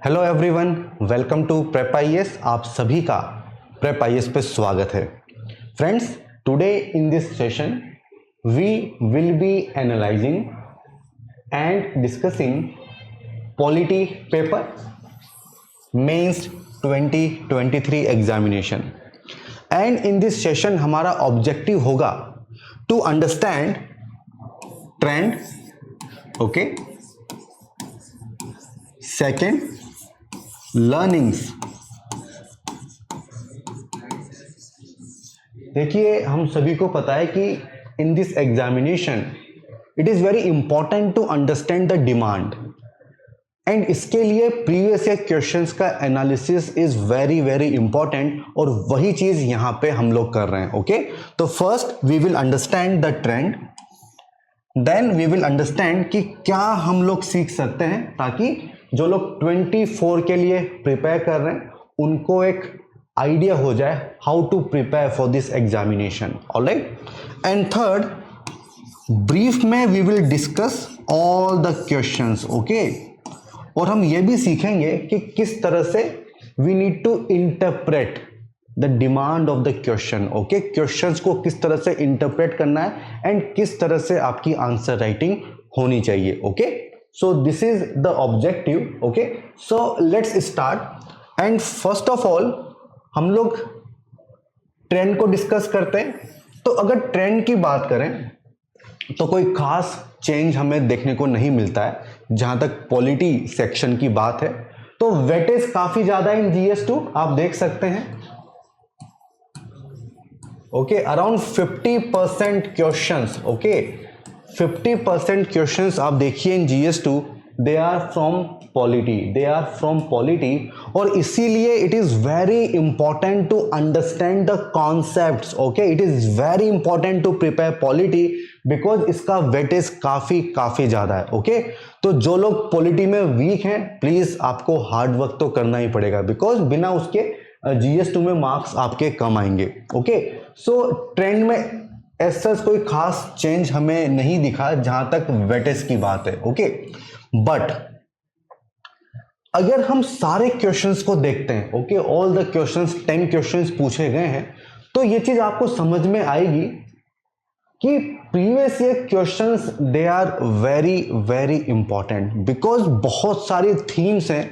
Hello everyone, welcome to Prep IAS. आप सभी का प्रेप आईएएस पे स्वागत है। Friends, today in this session we will be analysing and discussing polity paper mains 2023 examination. And in this session हमारा objective होगा to understand trend, okay, second learnings. देखिए, हम सभी को पता है कि in this examination it is very important to understand the demand, and इसके लिए प्रीवियस ईयर क्वेश्चंस का analysis is very very important, और वही चीज यहां पे हम लोग कर रहे हैं। ओके, तो first we will understand the trend, then we will understand कि क्या हम लोग सीख सकते हैं ताकि जो लोग 24 के लिए प्रिपेयर कर रहे हैं उनको एक आइडिया हो जाए how to prepare for this examination. Alright, and third brief में we will discuss all the questions. Okay, और हम ये भी सीखेंगे कि किस तरह से we need to interpret the demand of the question. Okay, questions को किस तरह से इंटरप्रेट करना है एंड किस तरह से आपकी आंसर राइटिंग होनी चाहिए। Okay, so this is the objective. okay, so let's start. and first of all हम लोग ट्रेंड को डिस्कस करते हैं। तो अगर ट्रेंड की बात करें तो कोई खास चेंज हमें देखने को नहीं मिलता है जहां तक पॉलिटी सेक्शन की बात है। तो वेटेज काफी ज्यादा इन GS2 आप देख सकते हैं। Okay, around 50% questions, okay, 50% questions आप देखिए in GS2 they are from polity, और इसीलिए it is very important to understand the concepts. Okay, it is very important to prepare polity because इसका वेटेज काफी ज्यादा है। ओके, तो जो लोग पॉलिटी में वीक हैं प्लीज आपको हार्ड वर्क तो करना ही पड़ेगा, बिकॉज बिना उसके GS2 में मार्क्स आपके कम आएंगे। ओके, सो ट्रेंड में ऐसा कोई खास चेंज हमें नहीं दिखा जहां तक वेटेज की बात है। ओके, बट अगर हम सारे क्वेश्चंस को देखते हैं, okay, all the questions 10 questions पूछे गए हैं, तो ये चीज आपको समझ में आएगी कि previous year questions they are very very important, because बहुत सारी थीम्स हैं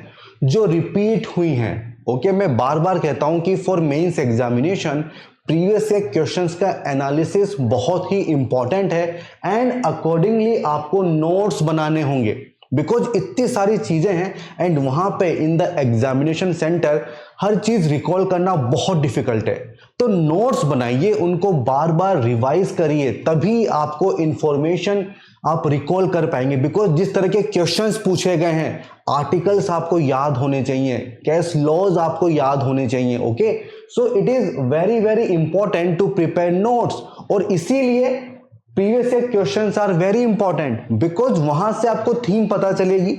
जो रिपीट हुई हैं। ओके, मैं बार बार कहता हूं कि for mains examination previous year questions का एनालिसिस बहुत ही इंपॉर्टेंट है, एंड अकॉर्डिंगली आपको नोट्स बनाने होंगे बिकॉज इतनी सारी चीजें हैं, एंड वहां पे इन द एग्जामिनेशन सेंटर हर चीज रिकॉल करना बहुत डिफिकल्ट है। तो नोट्स बनाइए, उनको बार बार रिवाइज करिए, तभी आपको इंफॉर्मेशन आप रिकॉल कर पाएंगे। बिकॉज जिस तरह के क्वेश्चंस पूछे गए हैं, आर्टिकल्स आपको याद होने चाहिए, केस लॉज आपको याद होने चाहिए। Okay, so it is very very important to prepare notes, और इसीलिए previous year questions are very important because वहां से आपको थीम पता चलेगी,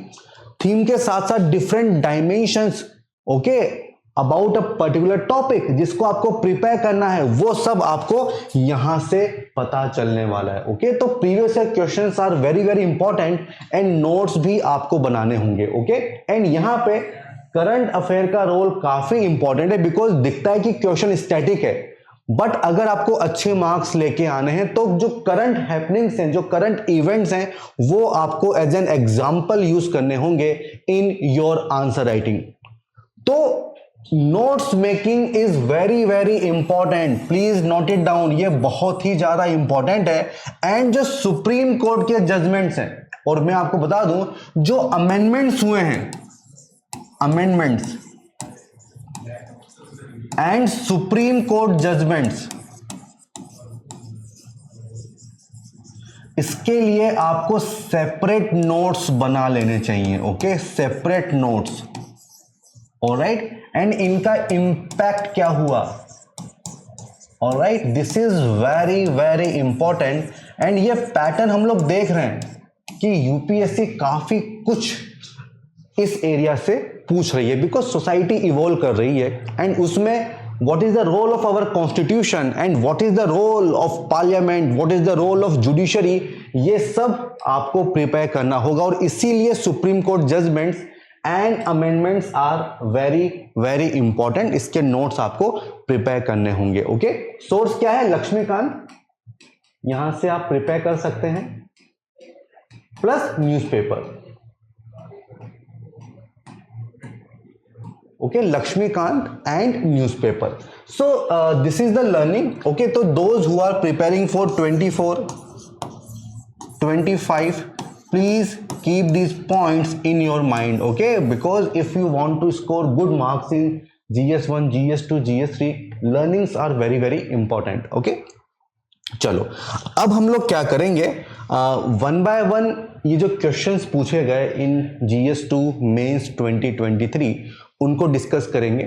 थीम के साथ साथ different dimensions, okay, about a particular topic जिसको आपको प्रिपेयर करना है, वो सब आपको यहां से पता चलने वाला है। ओके, तो previous year questions are very very important, and notes भी आपको बनाने होंगे। ओके, एंड यहां पे करंट अफेयर का रोल काफी इंपॉर्टेंट है बिकॉज दिखता है कि क्वेश्चन स्टैटिक है, बट अगर आपको अच्छे मार्क्स लेके आने हैं तो जो करंट हैपनिंग्स हैं, जो करंट इवेंट्स हैं, वो आपको एज एन एग्जाम्पल यूज करने होंगे इन योर आंसर राइटिंग। तो notes making is very very important, please note it down, ये बहुत ही ज्यादा इंपॉर्टेंट है। एंड जो सुप्रीम कोर्ट के जजमेंट्स हैं, और मैं आपको बता दूं जो अमेंडमेंट्स हुए हैं, amendments and supreme court judgments, इसके लिए आपको सेपरेट नोट्स बना लेने चाहिए। Okay, separate notes, alright, and इनका इंपैक्ट क्या हुआ, alright, this is very very important. And ये पैटर्न हम लोग देख रहे हैं कि यूपीएससी काफी कुछ इस एरिया से पूछ रही है बिकॉज सोसाइटी इवॉल्व कर रही है, एंड उसमें what is the role of our constitution and what is the role of parliament, what is the role of judiciary, ये सब आपको प्रिपेयर करना होगा। और इसीलिए supreme court judgments and amendments are very very important. इसके notes आपको prepare करने होंगे। ओके, सोर्स क्या है? लक्ष्मीकांत, यहां से आप प्रिपेयर कर सकते हैं, plus newspaper. Okay, Laxmikanth and newspaper. So this is the learning. Okay, तो those who are preparing for 24, 25, please keep these points in your mind, okay, because if you want to score good marks in GS1, GS2, GS3, learnings are very very important। okay, चलो अब हम लोग क्या करेंगे, one by one ये जो questions पूछे गए इन GS2 मेंस 2023 उनको डिस्कस करेंगे।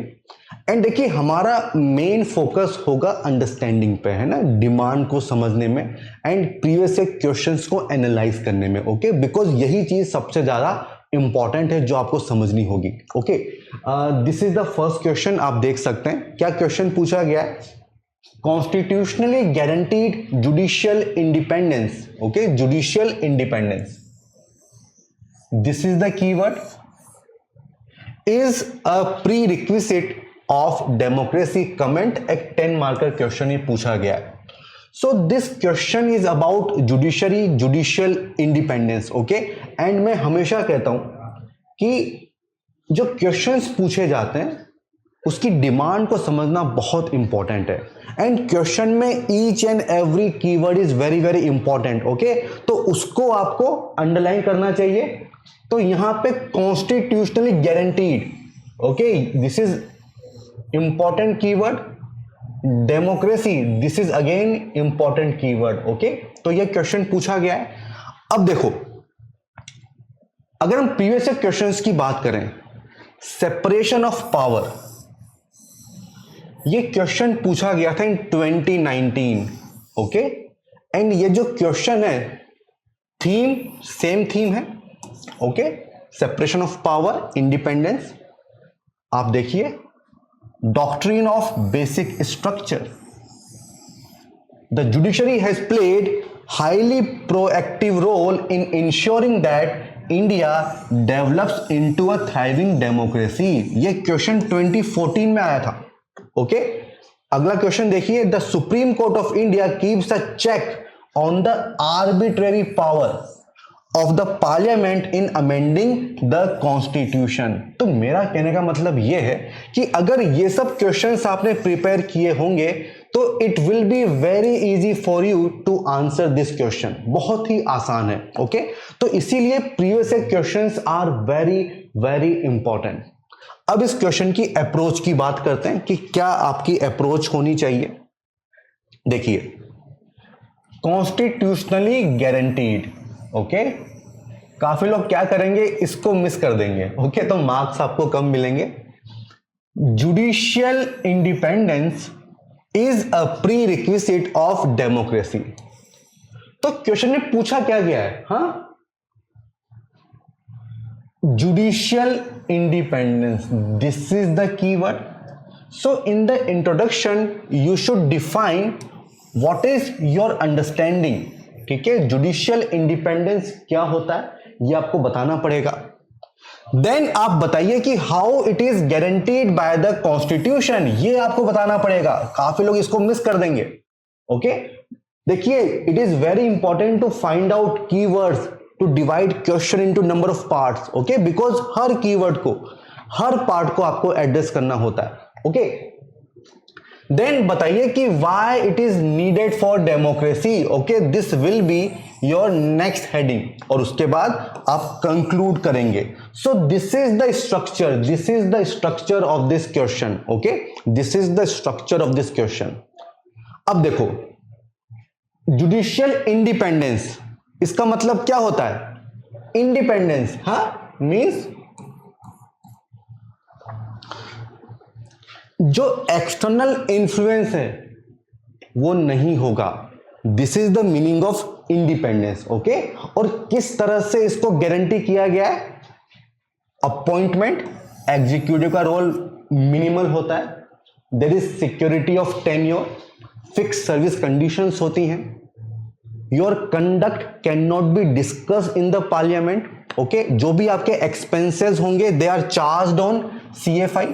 एंड देखिए, हमारा मेन फोकस होगा अंडरस्टैंडिंग पे, है ना, डिमांड को समझने में एंड प्रीवियस क्वेश्चंस को एनालाइज करने में। ओके, बिकॉज यही चीज सबसे ज्यादा इंपॉर्टेंट है जो आपको समझनी होगी। Okay, this is the first question. आप देख सकते हैं क्या क्वेश्चन पूछा गया है। Constitutionally guaranteed judicial independence. Okay, judicial independence, this is the keyword, is a prerequisite of democracy। Comment, एक 10 मार्कर क्वेश्चन ही पूछा गया है। So this question is about judiciary, judicial independence. Okay, and मैं हमेशा कहता हूं कि जो क्वेश्चंस पूछे जाते हैं उसकी डिमांड को समझना बहुत इंपॉर्टेंट है। एंड क्वेश्चन में each and every keyword is very very important. Okay, तो उसको आपको अंडरलाइन करना चाहिए। तो यहां पे constitutionally guaranteed, okay, this is important keyword. Democracy, this is again important keyword. Okay, तो ये क्वेश्चन पूछा गया है। अब देखो, अगर हम प्रीवियस क्वेश्चंस की बात करें, सेपरेशन ऑफ पावर, ये क्वेश्चन पूछा गया था इन 2019। ओके, एंड ये जो क्वेश्चन है, थीम सेम थीम है। Okay, separation of power, independence. आप देखिए, doctrine of basic structure, the judiciary has played highly proactive role in ensuring that India develops into a thriving democracy. ये question 2014 में आया था। ओके, अगला question देखिए, the supreme court of India keeps a check on the arbitrary power of the parliament in amending the constitution. तो मेरा कहने का मतलब यह है कि अगर ये सब क्वेश्चंस आपने प्रिपेयर किए होंगे तो it will be very easy for you to answer this question. बहुत ही आसान है। ओके, तो इसीलिए previous questions are very very important. अब इस क्वेश्चन की अप्रोच की बात करते हैं कि क्या आपकी अप्रोच होनी चाहिए। देखिए, कॉन्स्टिट्यूशनली गारंटीड। ओके, काफी लोग क्या करेंगे, इसको मिस कर देंगे। ओके, तो मार्क्स आपको कम मिलेंगे। Judicial independence is a pre requisite of democracy. तो क्वेश्चन में पूछा क्या गया है? हाँ, judicial independence, this is the keyword. So in the introduction you should define what is your understanding. ठीक है, जुडिशियल इंडिपेंडेंस क्या होता है ये आपको बताना पड़ेगा। देन आप बताइए कि how it is guaranteed by the constitution, ये आपको बताना पड़ेगा। काफी लोग इसको मिस कर देंगे। ओके, देखिए, it is very important to find out keywords to divide question into number of parts. Okay, because हर कीवर्ड को, हर पार्ट को आपको एड्रेस करना होता है। ओके, देन बताइए कि why it is needed for democracy. Okay, this will be your next heading, और उसके बाद आप कंक्लूड करेंगे। सो this is the structure, this is the structure of this question. Okay, this is the structure of this question. अब देखो, judicial independence, इसका मतलब क्या होता है? इंडिपेंडेंस, हाँ, मीन्स जो एक्सटर्नल इन्फ्लुएंस है वो नहीं होगा। This is the meaning of independence. Okay, और किस तरह से इसको गारंटी किया गया है? अपॉइंटमेंट, एग्जीक्यूटिव का रोल मिनिमल होता है। There is security of tenure, fix service conditions होती हैं। Your conduct can not be discuss in the parliament. Okay जो भी आपके एक्सपेंसेस होंगे they are charged on CFI,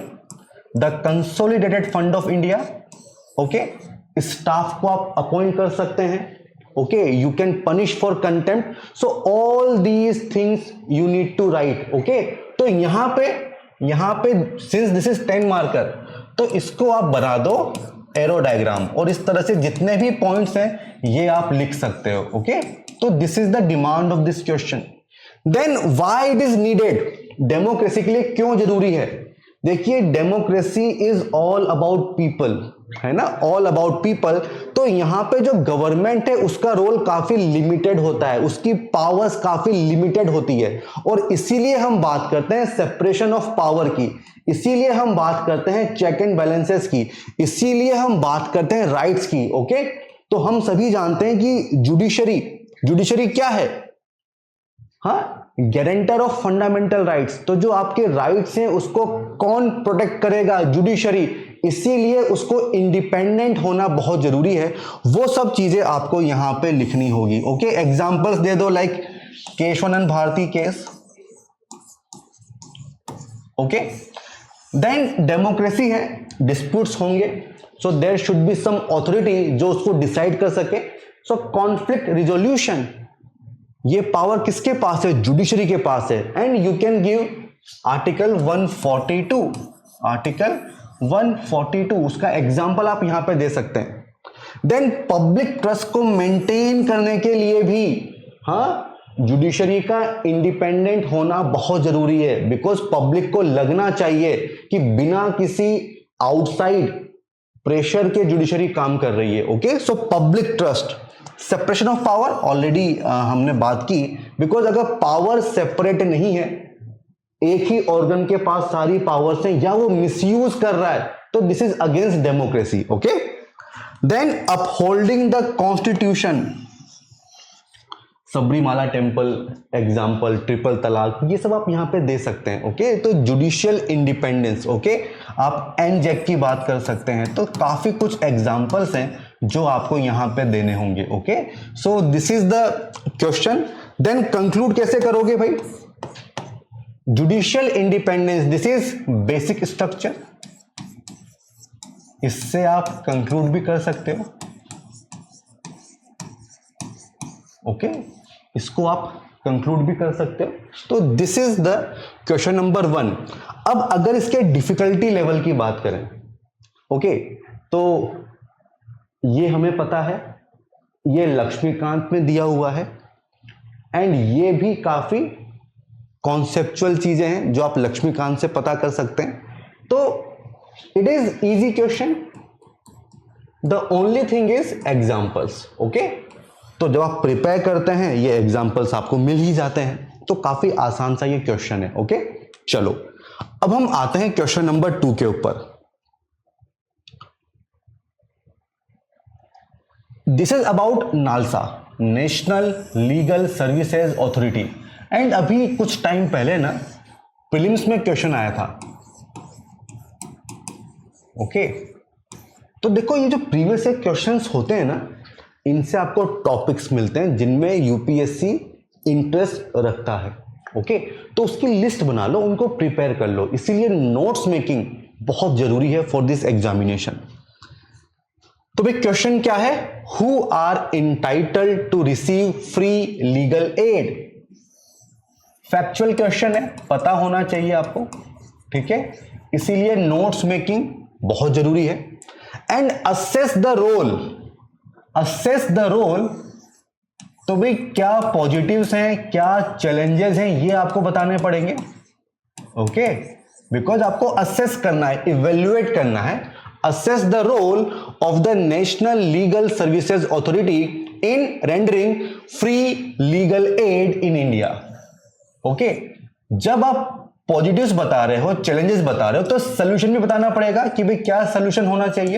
the consolidated fund of India. Okay staff को आप appoint कर सकते हैं, okay you can punish for contempt, so all these things you need to write. Okay तो यहां पे सिंस दिस इज 10 मार्कर तो इसको आप बना दो एरो डायग्राम, और इस तरह से जितने भी पॉइंट्स हैं ये आप लिख सकते हो। ओके तो this is the demand of this question. Then why it is needed, democracy के लिए क्यों जरूरी है? देखिए democracy is all about people, है ना, ऑल अबाउट पीपल। तो यहां पे जो गवर्नमेंट है उसका रोल काफी लिमिटेड होता है, उसकी पावर्स काफी लिमिटेड होती है, और इसीलिए हम बात करते हैं सेपरेशन ऑफ पावर की, इसीलिए हम बात करते हैं चेक एंड बैलेंसेस की, इसीलिए हम बात करते हैं राइट्स की। ओके तो हम सभी जानते हैं कि जुडिशरी क्या है? हाँ, गारंटर ऑफ फंडामेंटल राइट्स। तो जो आपके राइट्स हैं उसको कौन प्रोटेक्ट करेगा? जुडिशरी। इसीलिए उसको इंडिपेंडेंट होना बहुत जरूरी है। वो सब चीजें आपको यहां पे लिखनी होगी। ओके एग्जांपल्स दे दो, like Keshavananda Bharati case. Okay then democracy है, डिस्प्यूट्स होंगे, so there should be some authority जो उसको डिसाइड कर सके। सो कॉन्फ्लिक्ट रिजोल्यूशन, ये पावर किसके पास है? जुडिशरी के पास है। And you can give article 142, article 142 उसका एग्जांपल आप यहां पे दे सकते हैं। देन पब्लिक ट्रस्ट को मेंटेन करने के लिए भी हाँ जुडिशरी का इंडिपेंडेंट होना बहुत जरूरी है, बिकॉज पब्लिक को लगना चाहिए कि बिना किसी आउटसाइड प्रेशर के जुडिशरी काम कर रही है। Okay so public trust, separation of power already हमने बात की, बिकॉज अगर पावर सेपरेट नहीं है, एक ही ऑर्गन के पास सारी पावर्स हैं या वो मिसयूज कर रहा है, तो this is against democracy. Okay then upholding the constitution, Sabarimala temple example, triple talaq, ये सब आप यहां पे दे सकते हैं। ओके तो जुडिशियल इंडिपेंडेंस, ओके आप एनजेक की बात कर सकते हैं। तो काफी कुछ एग्जाम्पल्स हैं जो आपको यहां पे देने होंगे। Okay so this is the question. Then conclude कैसे करोगे भाई? Judicial independence, this is basic structure, इससे आप कंक्लूड भी कर सकते हो। ओके इसको आप कंक्लूड भी कर सकते हो। तो this is the question number 1। अब अगर इसके डिफिकल्टी लेवल की बात करें, ओके तो ये हमें पता है, ये लक्ष्मीकांत में दिया हुआ है, एंड ये भी काफी कॉन्सेप्चुअल चीजें हैं जो आप लक्ष्मीकांत से पता कर सकते हैं। तो it is easy question, the only thing is examples. Okay तो जब आप प्रिपेयर करते हैं ये एग्जाम्पल्स आपको मिल ही जाते हैं, तो काफी आसान सा ये क्वेश्चन है। ओके चलो अब हम आते हैं क्वेश्चन नंबर 2 के ऊपर। This is about NALSA, national legal services authority, and अभी कुछ टाइम पहले ना प्रीलिम्स में क्वेश्चन आया था। ओके तो देखो ये जो प्रीवियस क्वेश्चंस होते हैं ना, इनसे आपको टॉपिक्स मिलते हैं जिनमें यूपीएससी इंटरेस्ट रखता है। ओके तो उसकी लिस्ट बना लो, उनको प्रिपेयर कर लो, इसीलिए नोट्स मेकिंग बहुत जरूरी है फॉर दिस एग्जामिनेशन। तो भाई क्वेश्चन क्या है? Who are entitled to receive free legal aid? Factual question है, पता होना चाहिए आपको, ठीक है, इसीलिए नोट्स मेकिंग बहुत जरूरी है। And assess the role, assess the role, तो भाई क्या पॉजिटिव्स हैं, क्या चैलेंजेस हैं, ये आपको बताने पड़ेंगे। ओके बिकॉज आपको असेस करना है, इवेल्युएट करना है। Assess the role of the national legal services authority in rendering free legal aid in India. Okay जब आप पॉजिटिव्स बता रहे हो, चैलेंजेस बता रहे हो, तो सोल्यूशन भी बताना पड़ेगा कि भाई क्या सोल्यूशन होना चाहिए।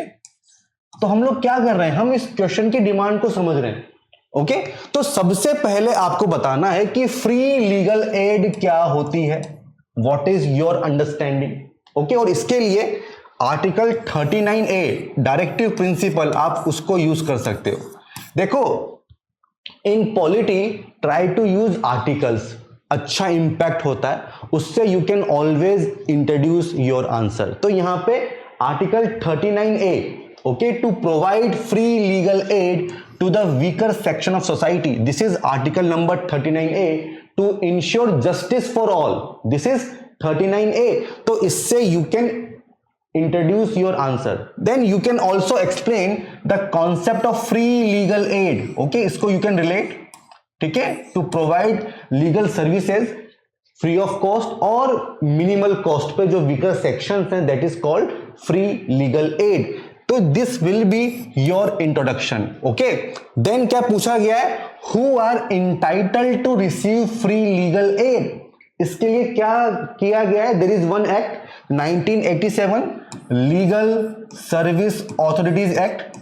तो हम लोग क्या कर रहे हैं, हम इस क्वेश्चन की डिमांड को समझ रहे हैं। ओके तो सबसे पहले आपको बताना है कि फ्री लीगल एड क्या होती है, what is your understanding. Okay और इसके लिए आर्टिकल 39A डायरेक्टिव प्रिंसिपल आप उसको यूज कर सकते हो। देखो in polity try to use articles, अच्छा इंपैक्ट होता है, उससे you can always introduce your answer. तो यहां पे article 39A, okay, to provide free legal aid to the weaker section of society, this is article number 39A to ensure justice for all, this is 39A। तो इससे you can introduce your answer. Then you can also explain the concept of free legal aid, okay, इसको you can relate, ठीक है, to provide legal services free of cost और minimal cost पे जो weaker sections हैं, that is called free legal aid। तो this will be your introduction, okay। then क्या पूछा गया है, who are entitled to receive free legal aid, इसके लिए क्या किया गया है, there is one act 1987 legal service authorities act,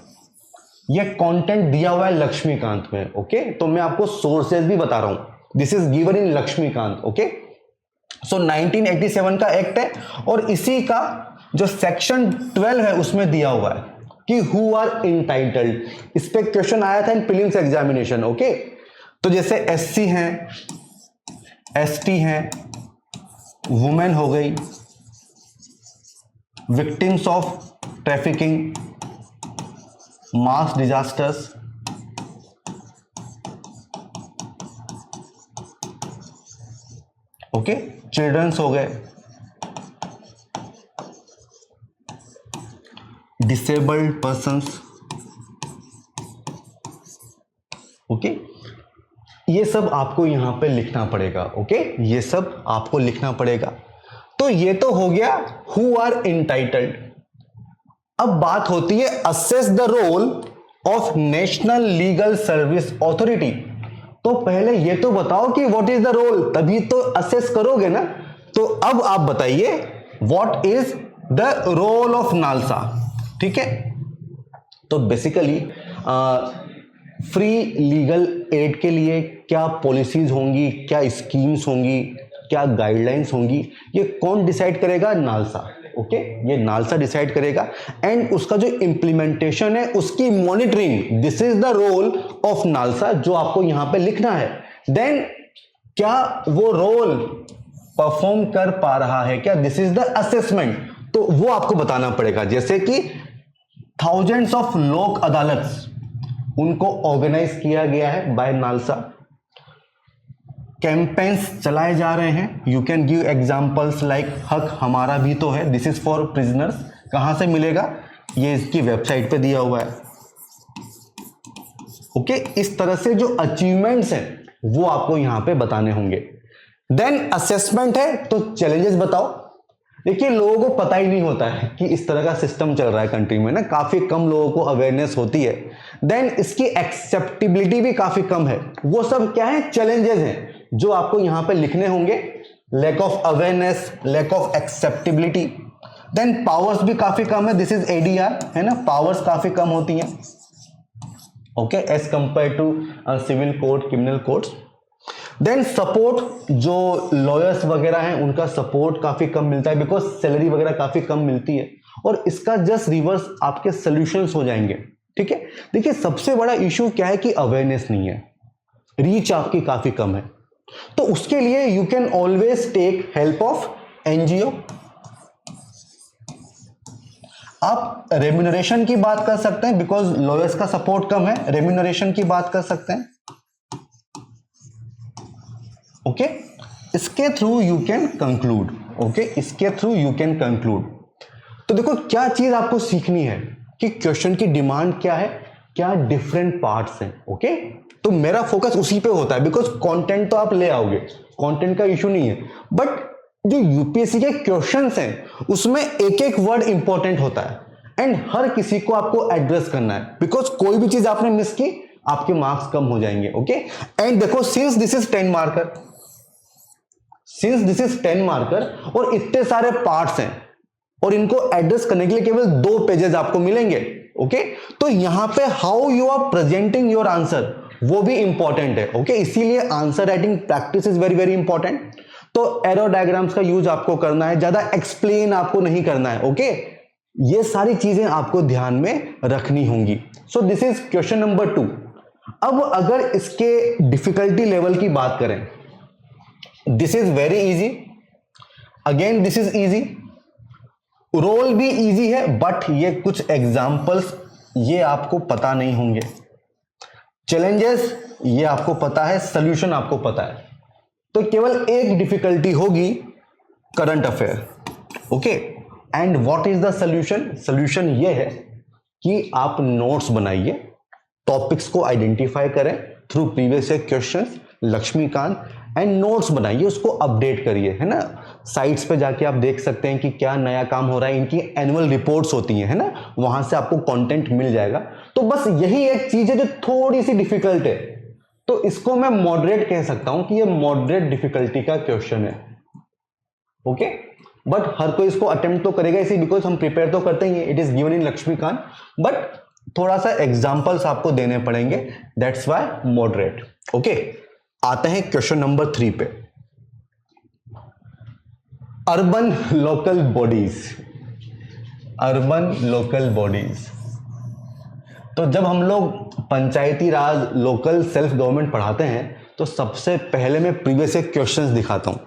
ये कंटेंट दिया हुआ है लक्ष्मीकांत में, ओके। तो मैं आपको सोर्सेज भी बता रहा हूं, this is given in Laxmikanth, okay. So 1987 का एक्ट है और इसी का जो सेक्शन 12 है उसमें दिया हुआ है कि हु आर इंटाइटल्ड। इस पे क्वेश्चन आया था इन प्रीलिम्स एग्जामिनेशन, ओके। तो जैसे एससी हैं, एसटी हैं, वुमेन हो गई, victims of trafficking, mass disasters, okay, childrens हो गए, डिसेबल्ड पर्सन्स, ओके। ये सब आपको यहां पे लिखना पड़ेगा, ओके, ये सब आपको लिखना पड़ेगा। तो ये तो हो गया हु आर इंटाइटल्ड। अब बात होती है assess the role of national legal service authority. तो पहले ये तो बताओ कि व्हाट इज द रोल, तभी तो असेस करोगे ना। तो अब आप बताइए what is the role of NALSA, ठीक है। तो बेसिकली फ्री लीगल एड के लिए क्या पॉलिसीज होंगी, क्या स्कीम्स होंगी, क्या गाइडलाइंस होंगी, ये कौन डिसाइड करेगा, नालसा, ओके, ये नालसा डिसाइड करेगा। एंड उसका जो इंप्लीमेंटेशन है उसकी monitoring, this is the role of NALSA, जो आपको यहां पे लिखना है। देन क्या वो रोल परफॉर्म कर पा रहा है क्या, दिस इज द असेसमेंट, तो वो आपको बताना पड़ेगा। जैसे कि थाउजेंड्स ऑफ लोक अदालत उनको ऑर्गेनाइज किया गया है बाय नालसा, कैंपेन्स चलाए जा रहे हैं, you can give examples like हक हमारा भी तो है, दिस इज फॉर प्रिजनर्स। कहां से मिलेगा, ये इसकी वेबसाइट पे दिया हुआ है, ओके। इस तरह से जो अचीवमेंट्स हैं वो आपको यहां पे बताने होंगे। देन असेसमेंट है, तो चैलेंजेस बताओ। देखिए लोगों को पता ही नहीं होता है कि इस तरह का सिस्टम चल रहा है कंट्री में ना, काफी कम लोगों को अवेयरनेस होती है। देन इसकी एक्सेप्टेबिलिटी भी काफी कम है, वो सब क्या है, चैलेंजेस हैं जो आपको यहां पे लिखने होंगे। Lack of awareness, lack of acceptability. Then powers भी काफी कम है, दिस इज एडीआर, है ना, पावर्स काफी कम होती हैं, okay, as compare to civil code, criminal codes. Then support, जो लॉयर्स वगैरह हैं उनका सपोर्ट काफी कम मिलता है, बिकॉज सैलरी वगैरह काफी कम मिलती है, और इसका जस्ट रिवर्स आपके सॉल्यूशंस हो जाएंगे, ठीक है। देखिए सबसे बड़ा इशू क्या है कि अवेयरनेस नहीं है, रीच आपकी काफी कम है। तो उसके लिए you can always take help of NGO. आप रेम्यूनरेशन की बात कर सकते हैं, बिकॉज लॉयर्स का सपोर्ट कम है, रेम्यूनरेशन की बात कर सकते हैं, ओके। इसके through you can conclude, okay, इसके थ्रू यू कैन कंक्लूड। तो देखो क्या चीज आपको सीखनी है कि क्वेश्चन की डिमांड क्या है, क्या डिफरेंट पार्ट्स हैं, ओके। तो मेरा फोकस उसी पे होता है, बिकॉज कंटेंट तो आप ले आओगे, कंटेंट का इशू नहीं है, बट जो यूपीएससी के क्वेश्चंस हैं उसमें एक एक वर्ड इंपॉर्टेंट होता है, एंड हर किसी को आपको एड्रेस करना है, बिकॉज कोई भी चीज आपने मिस की आपके मार्क्स कम हो जाएंगे, ओके। एंड देखो since this is 10 marker, since this is 10 marker और इतने सारे पार्ट्स हैं और इनको एड्रेस करने के लिए केवल 2 पेजेस आपको मिलेंगे, ओके। तो यहां पे how you are presenting your answer वो भी इंपॉर्टेंट है, ओके। इसीलिए answer writing practice is very very important. तो एरो डायग्राम्स का यूज आपको करना है, ज्यादा एक्सप्लेन आपको नहीं करना है, ओके। ये सारी चीजें आपको ध्यान में रखनी होंगी। So this is question number 2। अब अगर इसके डिफिकल्टी लेवल की बात करें this is very easy, again this is easy, role भी इजी है, बट ये कुछ एग्जाम्पल्स ये आपको पता नहीं होंगे, चैलेंजेस ये आपको पता है, सोल्यूशन आपको पता है, तो केवल एक डिफिकल्टी होगी, current affair, okay. And what is the solution? Solution ये है कि आप नोट्स बनाइए, टॉपिक्स को आइडेंटिफाई करें through previous year questions, Laxmikanth, and notes बनाइए, उसको अपडेट करिए, है ना। साइट्स पे जाके आप देख सकते हैं कि क्या नया काम हो रहा है, इनकी एनुअल रिपोर्ट्स होती हैं, है ना, वहां से आपको कंटेंट मिल जाएगा। तो बस यही एक चीज है जो थोड़ी सी डिफिकल्ट है, तो इसको मैं मॉडरेट कह सकता हूं कि ये मॉडरेट डिफिकल्टी का क्वेश्चन है, ओके। बट हर कोई इसको अटेम्प्ट तो करेगा इसी, बिकॉज हम प्रिपेयर तो करते ही, it is given in Laxmikanth, but थोड़ा सा एग्जाम्पल्स आपको देने पड़ेंगे, दैट्स वाई मॉडरेट, ओके। आते हैं क्वेश्चन नंबर 3 पे, urban local bodies, urban local bodies. तो जब हम लोग पंचायती राज, लोकल सेल्फ गवर्नमेंट पढ़ाते हैं, तो सबसे पहले मैं प्रीवियस ईयर क्वेश्चंस दिखाता हूं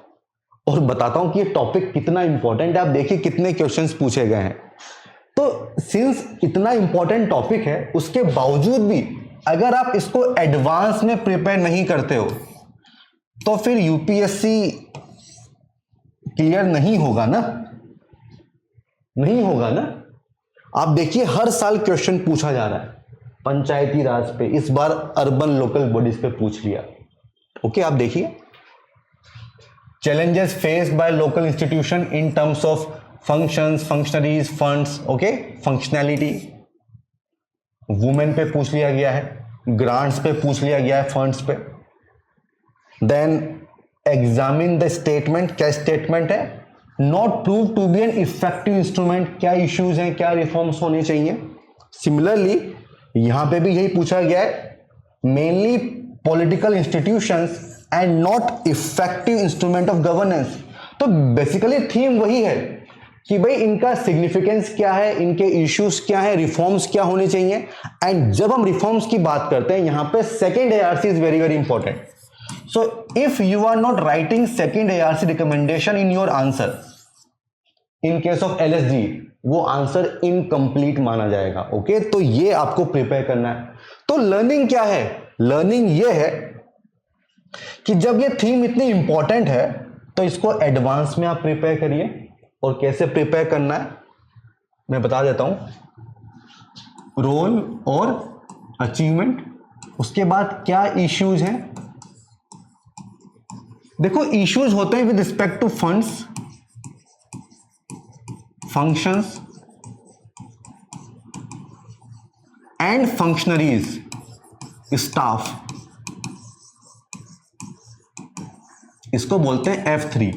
और बताता हूं कि ये टॉपिक कितना इंपॉर्टेंट है। आप देखिए कितने क्वेश्चंस पूछे गए हैं। तो सिंस इतना इंपॉर्टेंट टॉपिक है, उसके बावजूद भी अगर आप इसको एडवांस में प्रिपेयर नहीं करते हो, तो फिर यूपीएससी क्लियर नहीं होगा ना, नहीं होगा ना। आप देखिए हर साल क्वेश्चन पूछा जा रहा है पंचायती राज पे, इस बार अर्बन लोकल बॉडीज पे पूछ लिया, ओके। आप देखिए, challenges faced by local institution in terms of functions, functionaries, funds, okay, functionality, women पे पूछ लिया गया है, grants पे पूछ लिया गया है, funds पे। then examine the statement, क्या statement है, not proved to be an effective instrument, क्या issues हैं, क्या reforms होने चाहिए। similarly यहां पे भी यही पूछा गया है, mainly political institutions and not effective instrument of governance. तो बेसिकली थीम वही है कि भाई इनका सिग्निफिकेंस क्या है, इनके इश्यूज क्या है, रिफॉर्म्स क्या होने चाहिए। एंड जब हम रिफॉर्म्स की बात करते हैं, यहां पे second ARC is very very important. So if you are not writing second ARC recommendation in your answer, in case of LSG, वो आंसर इनकम्प्लीट माना जाएगा, ओके। तो ये आपको प्रिपेयर करना है। तो लर्निंग क्या है? लर्निंग ये है कि जब ये थीम इतनी इंपॉर्टेंट है, तो इसको एडवांस में आप प्रिपेयर करिए। और कैसे प्रिपेयर करना है मैं बता देता हूं, रोल और अचीवमेंट, उसके बाद क्या इश्यूज हैं। देखो इश्यूज होते हैं with respect to funds, functions and functionaries, staff, इसको बोलते हैं F3।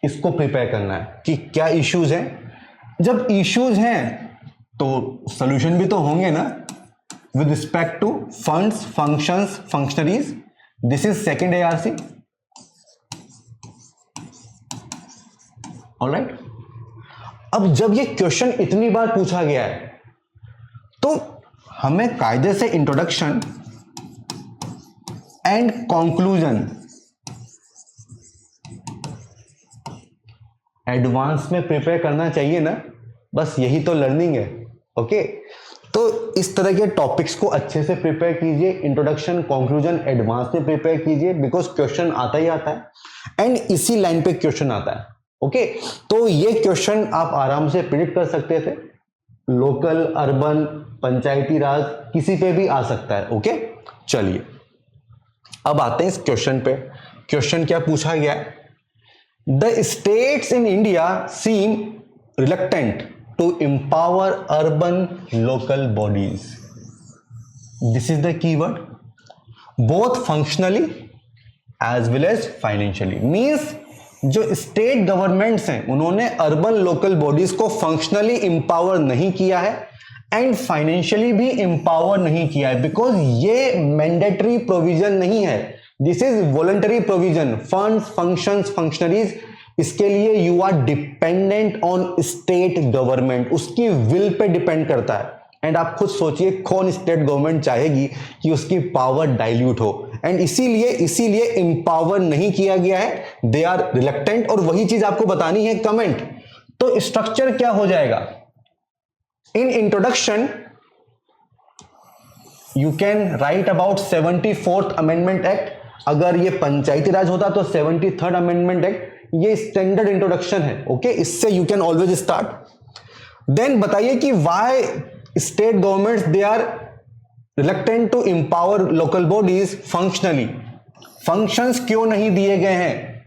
इसको प्रिपेयर करना है कि क्या इश्यूज हैं। जब इश्यूज हैं तो सॉल्यूशन भी तो होंगे ना, with respect to funds, functions, functionaries. This is second ARC, alright. अब जब ये क्वेश्चन इतनी बार पूछा गया है, तो हमें कायदे से इंट्रोडक्शन एंड कंक्लूजन एडवांस में प्रिपेयर करना चाहिए ना, बस यही तो लर्निंग है, ओके। तो इस तरह के टॉपिक्स को अच्छे से प्रिपेयर कीजिए, इंट्रोडक्शन, कंक्लूजन एडवांस में प्रिपेयर कीजिए, बिकॉज क्वेश्चन आता ही आता है एंड इसी लाइन पे क्वेश्चन आता है, ओके। तो ये क्वेश्चन आप आराम से प्रिडिक्ट कर सकते थे, लोकल, अर्बन, पंचायती राज, किसी पे भी आ सकता है, ओके। चलिए अब आते हैं इस क्वेश्चन पे। क्वेश्चन क्या पूछा गया है? The states in India seem reluctant to empower urban local bodies. This is the keyword. Both functionally as well as financially. Means जो स्टेट गवर्नमेंट्स हैं उन्होंने अर्बन लोकल बॉडीज को फंक्शनली एम्पावर नहीं किया है एंड फाइनेंशियली भी empower नहीं किया है, बिकॉज ये मैंडेटरी प्रोविजन नहीं है, this is voluntary provision. Funds, functions, functionaries, इसके लिए you are dependent on state government, उसकी विल पे डिपेंड करता है, एंड आप खुद सोचिए कौन स्टेट गवर्नमेंट चाहेगी कि उसकी पावर डाइल्यूट हो, एंड इसीलिए इंपावर नहीं किया गया है, दे आर रिलक्टेंट। और वही चीज आपको बतानी है कमेंट। तो स्ट्रक्चर क्या हो जाएगा? In introduction you can write about 74th amendment act. अगर ये पंचायती राज होता तो 73rd अमेंडमेंट एक्ट। ये स्टैंडर्ड इंट्रोडक्शन है, ओके इससे you can always start. Then बताइए कि why state governments they are reluctant to empower local bodies functionally. Functions क्यों नहीं दिए गए हैं?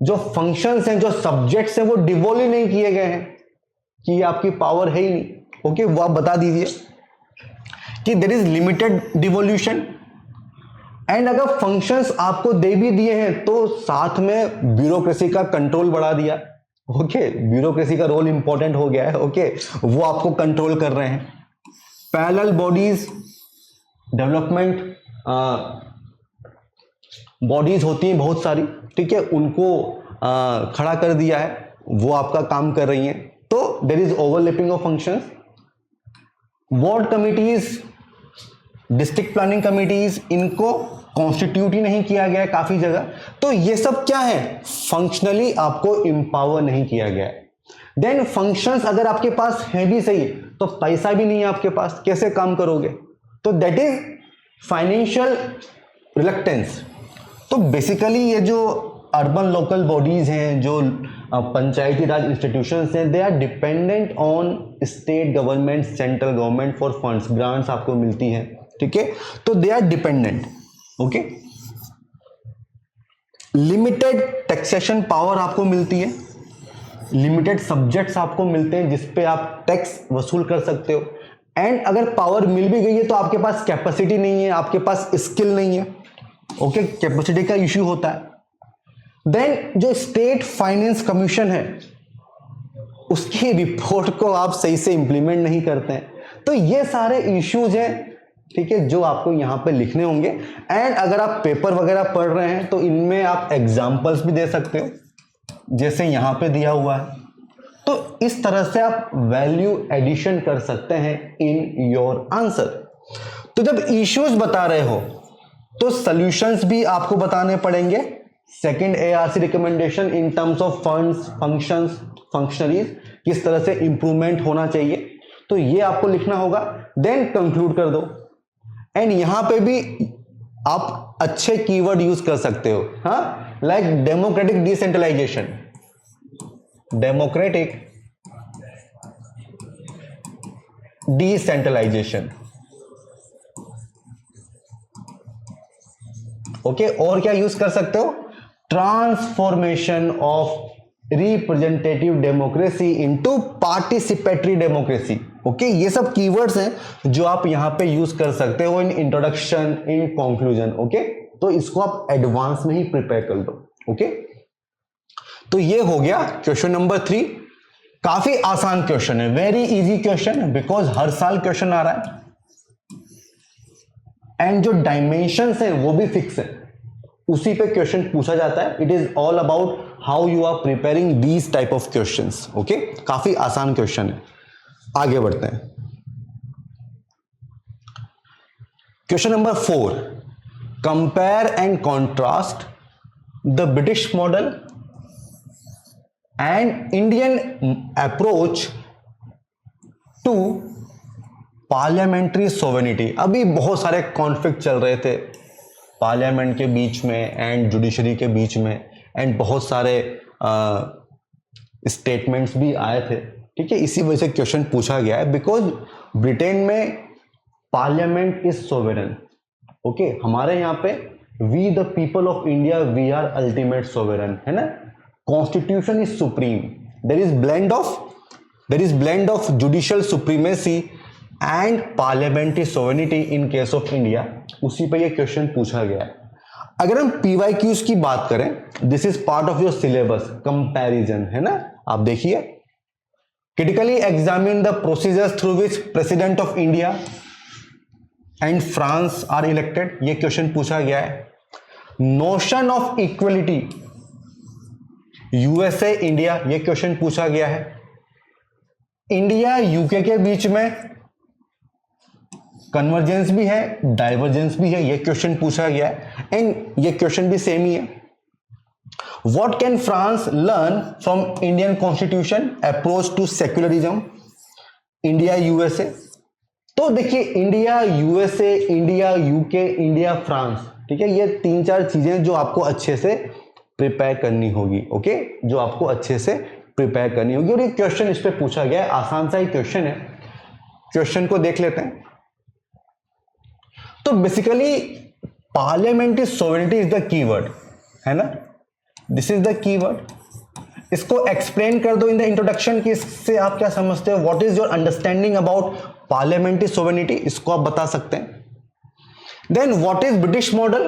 जो फंक्शंस हैं, जो सब्जेक्ट्स हैं, वो डिवोल्व ही नहीं किए गए हैं कि ये आपकी पावर है ही नहीं, ओके वो आप बता दीजिए कि there is limited devolution. And अगर फंक्शंस आपको दे भी दिए हैं तो साथ में ब्यूरोक्रेसी का कंट्रोल बढ़ा दिया, ओके ब्यूरोक्रेसी का रोल इंपॉर्टेंट हो गया है, ओके वो आपको कंट्रोल कर रहे हैं। पैरेलल बॉडीज डेवलपमेंट बॉडीज होती हैं बहुत सारी, ठीक है, उनको खड़ा कर दिया है, वो आपका काम कर रही हैं। तो there is overlapping of functions. Ward committees, district planning committees, इनको कॉन्स्टिट्यूट ही नहीं किया गया है काफी जगह। तो ये सब क्या है? फंक्शनली आपको एम्पावर नहीं किया गया है। देन फंक्शंस अगर आपके पास है भी सही तो पैसा भी नहीं है आपके पास, कैसे काम करोगे? तो दैट इज फाइनेंशियल रिलक्टेंस। तो बेसिकली ये जो अर्बन लोकल बॉडीज हैं, जो पंचायती राज इंस्टीट्यूशंस हैं, they are dependent on state government, central government for funds, grants आपको मिलती हैं, ठीक है, तो they are dependent, okay. Limited taxation power आपको मिलती है, लिमिटेड सब्जेक्ट्स आपको मिलते हैं जिसपे आप टैक्स वसूल कर सकते हो। एंड अगर पावर मिल भी गई है तो आपके पास कैपेसिटी नहीं है, आपके पास स्किल नहीं है, ओके कैपेसिटी का इश्यू होता है। देन जो स्टेट फाइनेंस कमीशन है उसकी रिपोर्ट को आप सही से इंप्लीमेंट नहीं करते हैं। तो ये सारे इश्यूज हैं, ठीक है, जो आपको यहां पे लिखने होंगे। एंड अगर आप पेपर वगैरह पढ़ रहे हैं तो इनमें आप एग्जांपल्स भी दे सकते हो, जैसे यहां पे दिया हुआ है। तो इस तरह से आप वैल्यू एडिशन कर सकते हैं इन योर आंसर। तो जब इश्यूज बता रहे हो तो सॉल्यूशंस भी आपको बताने पड़ेंगे। Second ARC recommendation in terms of funds, functions, functionaries, किस तरह से इंप्रूवमेंट होना चाहिए, तो ये आपको लिखना होगा। देन कंक्लूड कर दो। एंड यहां पे भी आप अच्छे कीवर्ड यूज कर सकते हो, हाँ, like democratic decentralisation, democratic decentralisation, okay. और क्या यूज कर सकते हो? Transformation of representative democracy into participatory democracy, okay. ये सब कीवर्ड्स हैं जो आप यहां पे यूज कर सकते हो in introduction, in conclusion, okay. तो इसको आप एडवांस में ही प्रिपेयर कर दो, ओके। तो ये हो गया क्वेश्चन नंबर 3। काफी आसान क्वेश्चन है, वेरी इजी क्वेश्चन, बिकॉज हर साल क्वेश्चन आ रहा है। एंड जो डायमेंशंस हैं वो भी फिक्स है, उसी पे क्वेश्चन पूछा जाता है। It is all about how you are preparing these type of questions, okay. काफी आसान क्वेश्चन है। आगे बढ़ते हैं। Question number 4, compare and contrast the British model and Indian approach to parliamentary sovereignty. अभी बहुत सारे कॉन्फ्लिक्ट चल रहे थे पार्लियामेंट के बीच में एंड जुडिशरी के बीच में, एंड बहुत सारे स्टेटमेंट्स भी आए थे, ठीक है। इसी वजह से क्वेश्चन पूछा गया है, बिकॉज ब्रिटेन में पार्लियामेंट इज सोवेरन, ओके। हमारे यहाँ पे we the people of India we are ultimate sovereign, है ना। Constitution is supreme, there is blend of judicial supremacy and parliamentary sovereignty in case of India. उसी पे ये question पूछा गया है। अगर हम पीवाईक्यूज की बात करें, this is part of your syllabus, comparison, है ना। आप देखिए, critically examine the procedures through which president of India and France are elected, ये क्वेश्चन पूछा गया है। Notion of equality USA India, ये क्वेश्चन पूछा गया है। इंडिया यूके के बीच में कन्वर्जेंस भी है, डाइवर्जेंस भी है, ये क्वेश्चन पूछा गया है एंड ये क्वेश्चन भी सेम ही है. What can France learn from Indian constitution approach to secularism? India USA. तो देखिए India USA, India UK, India France, ठीक है, ये 3-4 चीजें जो आपको अच्छे से प्रिपेयर करनी होगी. ओके, जो आपको अच्छे से प्रिपेयर करनी होगी और ये क्वेश्चन इस पे पूछा गया है. आसान सा ही क्वेश्चन है. क्वेश्चन को देख लेते हैं. तो basically parliamentary sovereignty is the keyword, है ना. This is the keyword. इसको एक्सप्लेन कर दो इन द इंट्रोडक्शन कि इससे आप क्या समझते हो. What is your understanding about parliamentary sovereignty, इसको आप बता सकते हैं. Then what is British model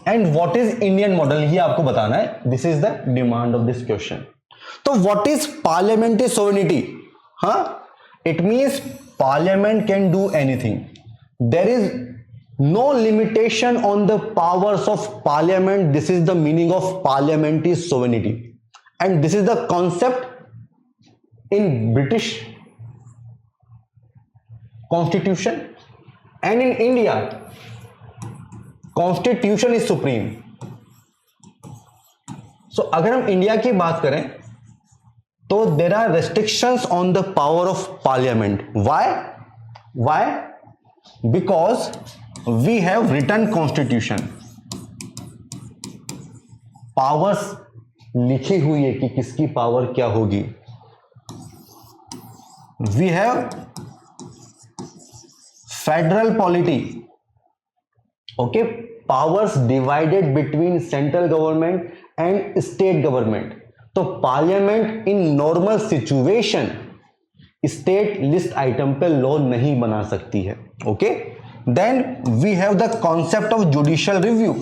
and what is Indian model, ये आपको बताना है. This is the demand of this question. तो व्हाट इज पार्लियामेंट्री सोवरेनिटी? हाँ, it means parliament can do anything. There is no limitation on the powers of parliament. This is the meaning of parliamentary sovereignty and this is the concept in British constitution and in India constitution is supreme. So अगर हम India की बात करें तो there are restrictions on the power of parliament. Why? Because we have written constitution. Powers लिखी हुई है कि किसकी पावर क्या होगी. We have federal polity. Okay, powers divided between central government and state government. तो parliament in normal situation state list item पे law नहीं बना सकती है. ओके, then we have the concept of judicial review.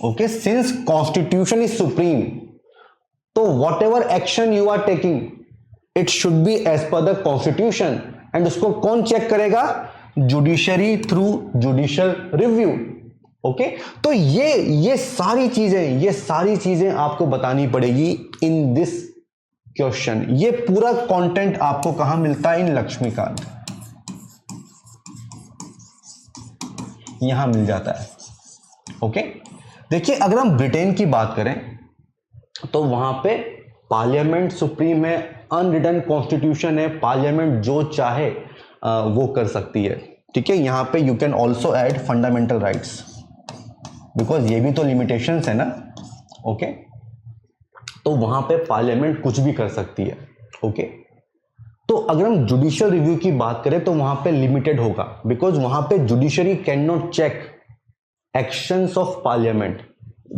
Okay, since constitution is supreme, so whatever action you are taking it should be as per the constitution and उसको कौन check करेगा? judiciary through judicial review. Okay, तो ये सारी चीजें आपको बतानी पड़ेगी इन दिस क्वेश्चन. ये पूरा कंटेंट आपको कहां मिलता है? इन लक्ष्मीकांत. यहां मिल जाता है. ओके, देखिए अगर हम ब्रिटेन की बात करें तो वहां पे पार्लियामेंट सुप्रीम है, अनरिटन कॉन्स्टिट्यूशन है, पार्लियामेंट जो चाहे वो कर सकती है. ठीक है, यहां पे you can also add fundamental rights because ये भी तो लिमिटेशंस है ना. ओके, तो वहां पे पार्लियामेंट कुछ भी कर सकती है. ओके, तो अगर हम जुडिशियल रिव्यू की बात करें तो वहां पे लिमिटेड होगा बिकॉज वहां पे judiciary can not check actions of parliament.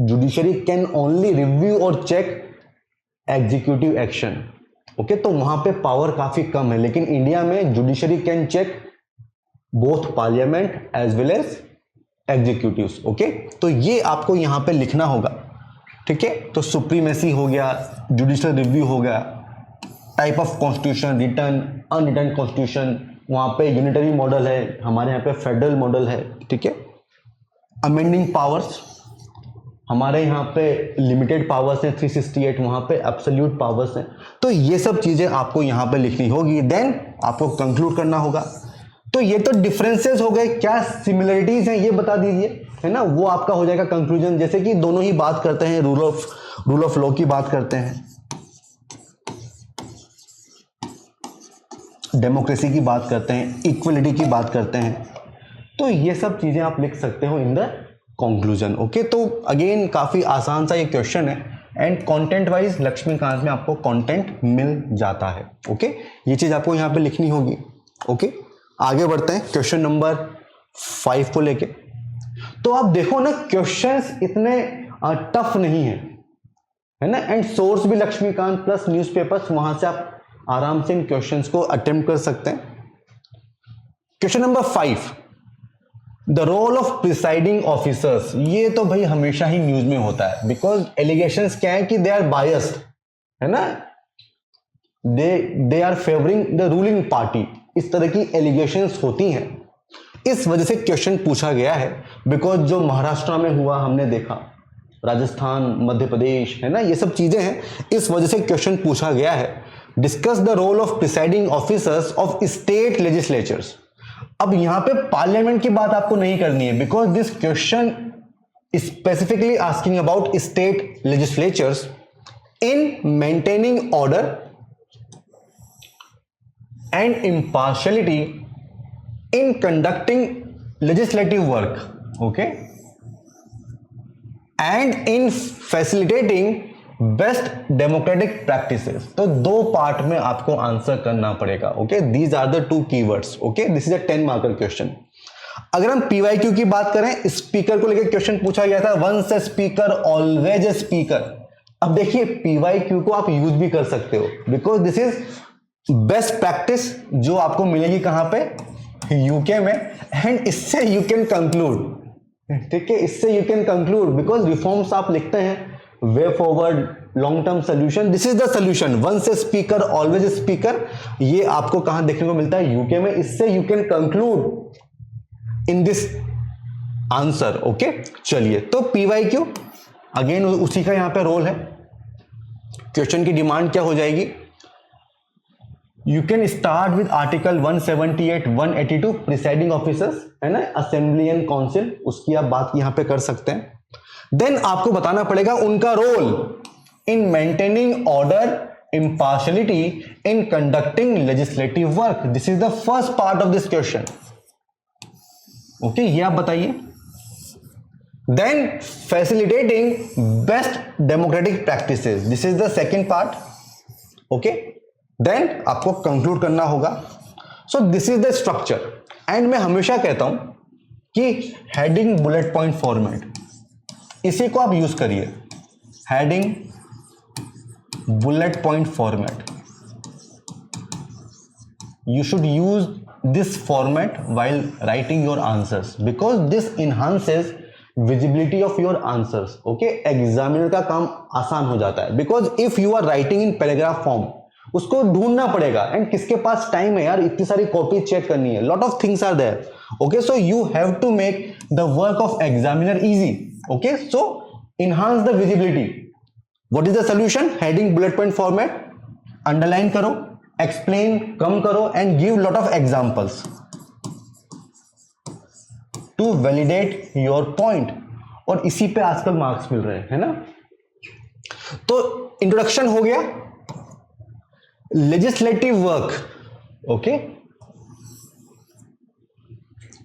Judiciary can only review और चेक एग्जीक्यूटिव एक्शन. ओके, तो वहां पे पावर काफी कम है. लेकिन इंडिया में judiciary can check both parliament as well as executives. Okay, तो ये आपको यहां पे लिखना होगा. ठीक है, तो सुप्रीमेसी हो गया, जुडिशियल रिव्यू हो गया, type of constitution, return, unreturned constitution. वहां पे यूनिटरी मॉडल है, हमारे यहाँ पे फेडरल मॉडल है. ठीक है, अमेंडिंग पावर्स, हमारे यहाँ पे लिमिटेड पावर्स हैं 368, वहां पे एब्सोल्यूट पावर्स हैं. तो ये सब चीजें आपको यहाँ पे लिखनी होगी. देन आपको कंक्लूड करना होगा. तो ये तो डिफरेंसेस हो गए, क्या सिमिलरिटीज हैं ये बता दीजिए, है ना. वो आपका हो जाएगा कंक्लूजन. जैसे कि दोनों ही बात करते हैं, रूल ऑफ लॉ की बात करते हैं, डेमोक्रेसी की बात करते हैं, इक्वलिटी की बात करते हैं. तो ये सब चीजें आप लिख सकते हो इन द कंक्लूजन. ओके, तो अगेन काफी आसान सा ये क्वेश्चन है एंड कंटेंट वाइज लक्ष्मीकांत में आपको कंटेंट मिल जाता है. ओके, ये चीज आपको यहाँ पे लिखनी होगी. ओके, आगे बढ़ते हैं क्वेश्चन नंबर 5 को लेके. तो आप देखो ना, क्वेश्चंस इतने टफ नहीं है ना. एंड सोर्स भी लक्ष्मीकांत प्लस न्यूज़पेपर्स, वहां से आप आराम से इन क्वेश्चंस को अटेम्प्ट कर सकते हैं. Question number 5, the role of presiding officers. ये तो भाई हमेशा ही न्यूज में होता है बिकॉज एलिगेशंस क्या है कि दे आर बायस्ड, है ना, they are favouring the ruling party. इस तरह की एलिगेशंस होती हैं. इस वजह से क्वेश्चन पूछा गया है बिकॉज जो महाराष्ट्र में हुआ हमने देखा, राजस्थान, मध्य प्रदेश, है ना, ये सब चीजें हैं. इस वजह से क्वेश्चन पूछा गया है. Discuss the role of presiding officers of state legislatures. अब यहां पे पार्लियामेंट की बात आपको नहीं करनी है, because this question specifically asking about state legislatures in maintaining order and impartiality in conducting legislative work, okay, and in facilitating best democratic practices. तो दो पार्ट में आपको आंसर करना पड़ेगा, okay, these are the two keywords, okay, this is a 10 marker question. अगर हम PYQ की बात करें, स्पीकर को लेकर क्वेश्चन पूछा गया था, once a speaker always a speaker. अब देखिए पीवाईक्यू को आप यूज भी कर सकते हो, because this is best practice जो आपको मिलेगी कहां पे, यूके में, एंड इससे यू कैन कंक्लूड, ठीक है, इससे you can conclude, because reforms आप लिखते हैं, way forward, long term solution, this is the solution, once a speaker always a speaker, ये आपको कहां देखने को मिलता है, यूके में, इससे you can conclude in this answer, okay. चलिए, तो पीवाईक्यू अगेन उसी का यहां पे रोल है। क्वेश्चन की डिमांड क्या हो जाएगी, you can start with article 178, 182 presiding officers, है ना, असेंबली एंड काउंसिल, उसकी आप बात यहां पे कर सकते हैं। देन आपको बताना पड़ेगा उनका role in maintaining order, impartiality in conducting legislative work, this is the first part of this question, okay, ये आप बताइए। Then facilitating best democratic practices, this is the second part, okay. Then आपको conclude करना होगा। So this is the structure, and मैं हमेशा कहता हूं कि हेडिंग बुलेट पॉइंट फॉर्मेट, इसी को आप यूज करिए, heading bullet point format, you should use this format while writing your answers because this enhances visibility of your answers, okay। Examiner का काम आसान हो जाता है, because if you are writing in paragraph form, उसको ढूंढना पड़ेगा, एंड किसके पास टाइम है यार, इतनी सारी कॉपी चेक करनी है, lot of things are there, okay, so you have to make the work of examiner easy, okay, so enhance the visibility। what is the solution, heading bullet point format, underline करो, explain कम करो, and give lot of examples to validate your point, और इसी पे आजकल marks मिल रहे हैं, है ना। तो इंट्रोडक्शन हो गया, लेजिस्लेटिव वर्क, ओके,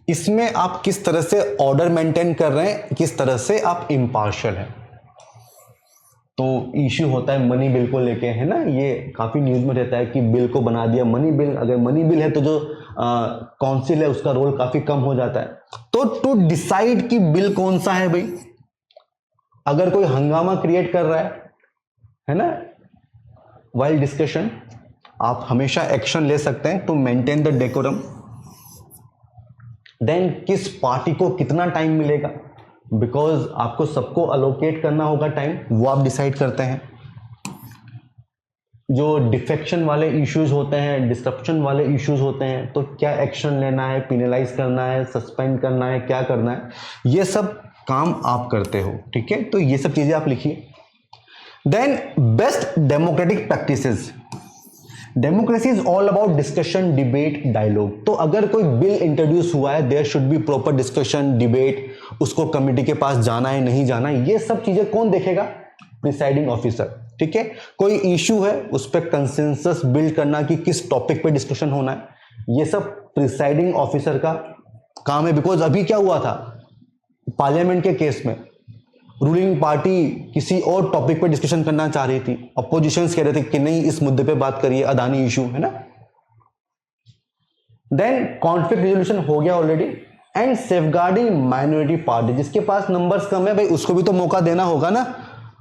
इसमें आप किस तरह से ऑर्डर मेंटेन कर रहे हैं, किस तरह से आप इम्पार्शियल हैं। तो इश्यू होता है मनी बिल को लेके, है ना, ये काफी न्यूज में रहता है कि बिल को बना दिया मनी बिल, अगर मनी बिल है तो जो काउंसिल है उसका रोल काफी कम हो जाता है। तो टू डिसाइड कि बिल कौन सा है भाई, अगर कोई हंगामा क्रिएट कर रहा है ना, वाइल डिस्कशन, आप हमेशा एक्शन ले सकते हैं to maintain the decorum. Then किस पार्टी को कितना टाइम मिलेगा, बिकॉज आपको सबको अलोकेट करना होगा टाइम, वो आप डिसाइड करते हैं। जो डिफेक्शन वाले इश्यूज होते हैं, डिस्ट्रप्शन वाले इश्यूज होते हैं, तो क्या एक्शन लेना है, पिनलाइज करना है, सस्पेंड करना है, क्या करना है, ये सब काम आप करते हो, ठीक है। तो ये सब चीजें आप लिखिए। Then best democratic practices, democracy is all about discussion, debate, dialogue. तो अगर कोई बिल इंट्रोड्यूस हुआ है, there should be proper discussion, debate, उसको कमिटी के पास जाना है नहीं जाना है, ये सब चीजें कौन देखेगा, प्रिसाइडिंग ऑफिसर, ठीक है। कोई इश्यू है उस पर कंसेंसस बिल्ड करना कि किस टॉपिक पे डिस्कशन होना है, ये सब प्रिसाइडिंग ऑफिसर का काम है। बिकॉज अभी क्या हुआ था पार्लियामेंट के केस में, रूलिंग पार्टी किसी और टॉपिक पे डिस्कशन करना चाह रही थी, अपोजिशंस कह रहे थे कि नहीं इस मुद्दे पे बात करिए, अदानी इशू, है ना। देन कॉन्फ्लिक्ट रिजोल्यूशन हो गया already, and safeguarding minority party, जिसके पास नंबर्स कम है भाई उसको भी तो मौका देना होगा ना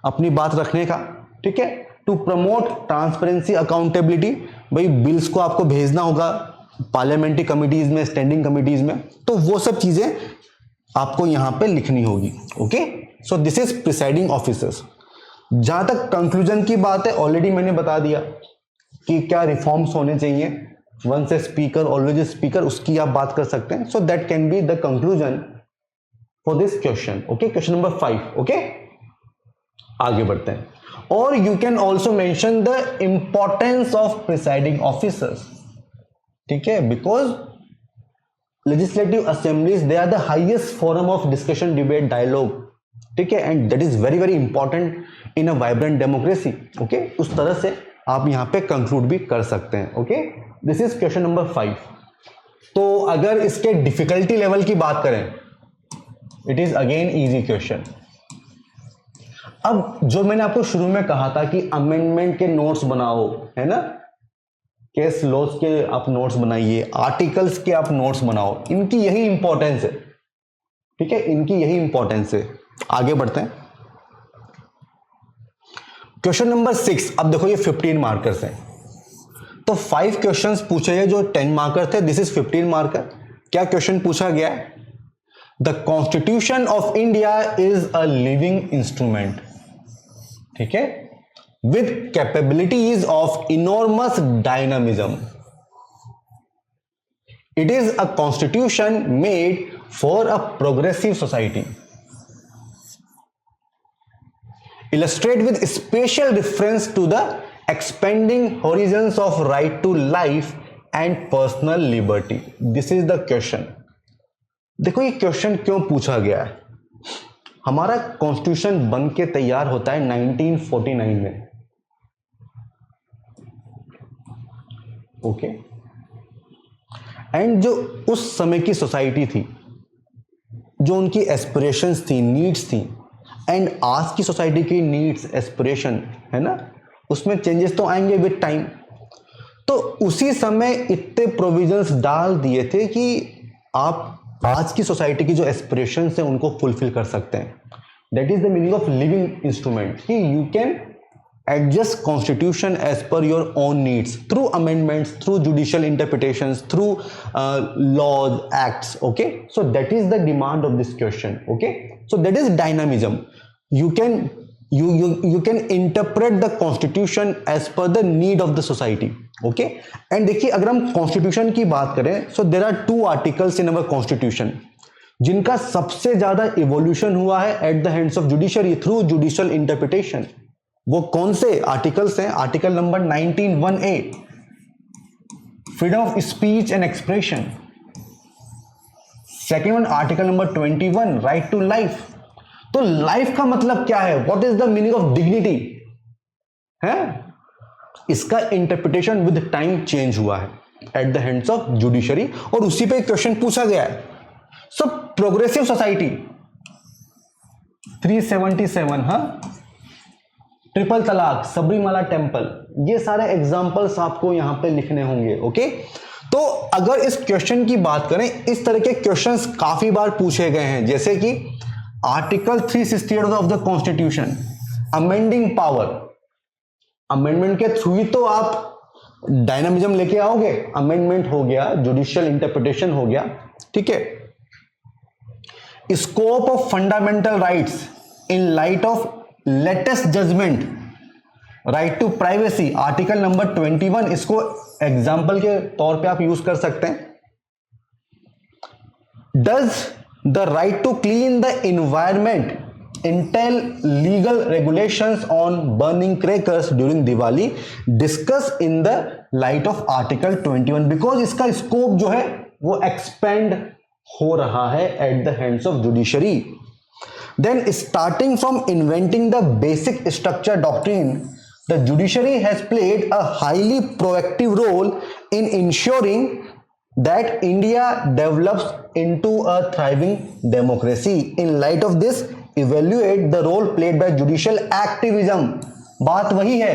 अपनी बात रखने का, ठीक है। टू प्रमोट ट्रांसपेरेंसी, अकाउंटेबिलिटी, भाई बिल्स को आपको भेजना होगा पार्लियामेंट्री कमिटीज में, स्टैंडिंग कमिटीज में, तो वो सब चीजें आपको यहां पे लिखनी होगी, okay. So this is presiding officers. जहां तक कंक्लूजन की बात है, ऑलरेडी मैंने बता दिया कि क्या रिफॉर्म्स होने चाहिए, once a speaker always a speaker, उसकी आप बात कर सकते हैं। So that can be the conclusion for this question, okay. Question number 5, okay, आगे बढ़ते हैं। और you can also mention the importance of presiding officers, ठीक है, because legislative assemblies, they are the highest forum of discussion, debate, dialogue. ठीक है, and that is very very important in a vibrant democracy. Okay, उस तरह से आप यहाँ पे कंक्लूड भी कर सकते हैं. Okay, this is question number 5. तो अगर इसके डिफिकल्टी लेवल की बात करें, it is again easy question. अब जो मैंने आपको शुरू में कहा था कि अमेंडमेंट के नोट्स बनाओ, है ना, केस लॉज के आप नोट्स बनाइए, आर्टिकल्स के आप नोट्स बनाओ, इनकी यही इंपॉर्टेंस है. ठीक है, इनकी यही इंपॉर्टेंस है. आगे बढ़ते हैं. Question number 6. अब देखो ये 15 मार्कर्स हैं, तो 5 क्वेश्चंस पूछे हैं जो 10 मार्कर थे. This is 15 marker. क्या क्वेश्चन पूछा गया है? The constitution of India is a living instrument. ठीक है, with capabilities of enormous dynamism. It is a constitution made for a progressive society. Illustrate with special reference to the expanding horizons of right to life and personal liberty. This is the question. देखो ये question क्यों पूछा गया है. हमारा constitution बन के तैयार होता है 1949 में. ओके, एंड जो उस समय की सोसाइटी थी, जो उनकी एस्पिरेशंस थी, नीड्स थी, एंड आज की सोसाइटी की नीड्स, एस्पिरेशन, है ना, उसमें चेंजेस तो आएंगे विद टाइम. तो उसी समय इतने प्रोविजंस डाल दिए थे कि आप आज की सोसाइटी की जो एस्पिरेशंस हैं उनको फुलफिल कर सकते हैं. That is the meaning of living instrument, कि you can adjust constitution as per your own needs through amendments, through judicial interpretations, through laws, acts. Okay, so that is the demand of this question. Okay, so that is dynamism. You can interpret the constitution as per the need of the society. Okay, and देखिए अगर हम constitution की बात करें, so there are 2 articles in our constitution जिनका सबसे ज्यादा evolution हुआ है at the hands of judiciary through judicial interpretation. वो कौन से आर्टिकल्स हैं? Article number 19(1)(a), freedom of speech and expression. Second one article number 21, right to life. तो लाइफ का मतलब क्या है? What is the meaning of dignity है? इसका इंटरप्रिटेशन विद टाइम चेंज हुआ है at the hands of judiciary, और उसी पे क्वेश्चन पूछा गया है. सो प्रोग्रेसिव सोसाइटी 377, हाँ, ट्रिपल तलाक, सबरीमाला टेम्पल, ये सारे एग्जाम्पल्स आपको यहां पे लिखने होंगे. ओके, तो अगर इस क्वेश्चन की बात करें, इस तरह के क्वेश्चंस काफी बार पूछे गए हैं, जैसे कि article 368 of the constitution, amending power. Amendment के थ्रू ही तो आप डायनामिज्म लेके आओगे. अमेंडमेंट हो गया, जुडिशियल इंटरप्रिटेशन हो गया. ठीक है, scope of fundamental rights in light of latest judgment, right to privacy, article number 21, इसको एग्जाम्पल के तौर पे आप यूज कर सकते हैं. Does the right to clean the environment entail legal regulations on burning crackers during Diwali, discuss in the light of article 21, because इसका scope जो है वो एक्सपेंड हो रहा है at the hands of judiciary. Then starting from inventing the basic structure doctrine, the judiciary has played a highly proactive role in ensuring that India develops into a thriving democracy. In light of this, evaluate the role played by judicial activism. बात वही है,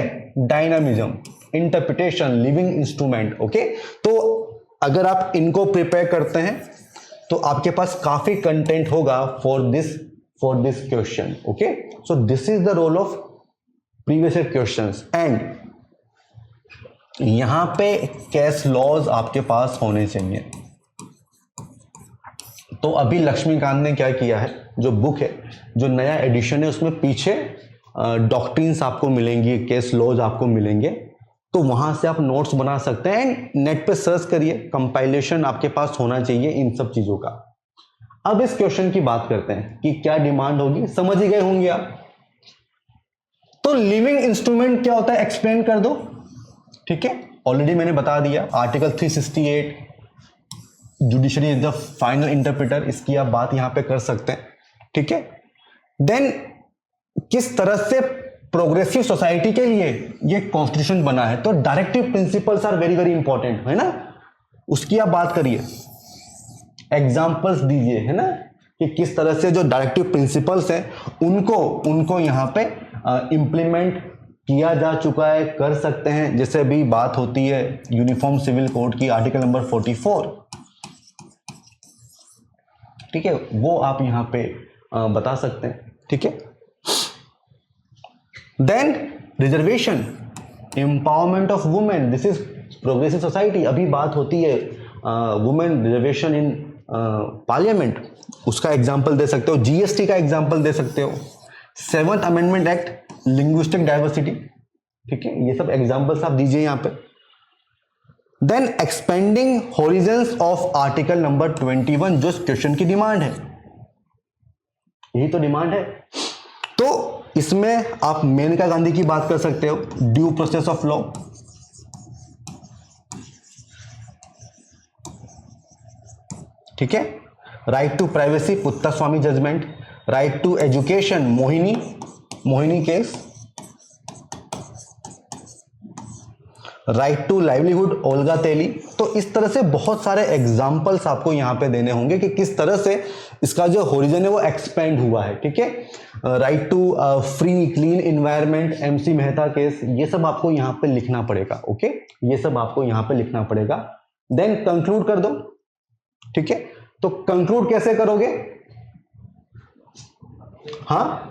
dynamism, interpretation, living instrument. Okay, तो अगर आप इनको prepare करते हैं तो आपके पास काफी कंटेंट होगा for this question. Okay, so this is the role of previous year questions, and यहां पे केस लॉज आपके पास होने चाहिए. तो अभी लक्ष्मीकांत ने क्या किया है, जो बुक है, जो नया एडिशन है, उसमें पीछे डॉक्ट्रिन्स आपको मिलेंगी, केस लॉज आपको मिलेंगे, तो वहां से आप नोट्स बना सकते हैं. एंड नेट पे सर्च करिए, कंपाइलेशन आपके पास होना चाहिए इन सब चीजों का. अब इस क्वेश्चन की बात करते हैं कि क्या डिमांड होगी. समझ ही गए होंगे आप. तो लिविंग इंस्ट्रूमेंट क्या होता है, एक्सप्लेन कर दो. ठीक है, ऑलरेडी मैंने बता दिया, article 368, judiciary is the final interpreter, इसकी आप बात यहां पे कर सकते हैं, ठीक है। देन किस तरह से प्रोग्रेसिव सोसाइटी के लिए ये कॉन्स्टिट्यूशन बना है, तो directive principles are very very important, है ना, उसकी आप बात करिए, एग्जाम्पल्स दीजिए, है ना, कि किस तरह से जो डायरेक्टिव प्रिंसिपल्स हैं उनको यहां पे इंप्लीमेंट किया जा चुका है, कर सकते हैं। जैसे भी बात होती है यूनिफॉर्म सिविल कोड की, आर्टिकल नंबर 44, ठीक है, वो आप यहां पे बता सकते हैं, ठीक है। Then reservation, empowerment of women, this is progressive society. अभी बात होती है वुमेन रिजर्वेशन इन पार्लियामेंट, उसका एग्जांपल दे सकते हो, जीएसटी का एग्जांपल दे सकते हो, 7th amendment act, linguistic diversity, ठीक है, ये सब एग्जांपल्स आप दीजिए यहां पे। Then expanding horizons of article number 21, जो क्वेश्चन की डिमांड है, यही तो डिमांड है। तो इसमें आप मेनका गांधी की बात कर सकते हो, ड्यू प्रोसेस ऑफ लॉ, ठीक है, right to privacy, Puttaswamy judgment, right to education, Mohini case, right to livelihood, Olga Tellis. तो इस तरह से बहुत सारे एग्जाम्पल्स आपको यहां पे देने होंगे कि किस तरह से इसका जो होरिजन है वो एक्सपेंड हुआ है, ठीक है। Right to free clean environment, MC Mehta case, ये सब आपको यहां पे लिखना पड़ेगा, ओके, ये सब आपको यहां पे लिखना पड़ेगा। देन कंक्लूड कर दो, ठीक है। तो कंक्लूड कैसे करोगे, हाँ,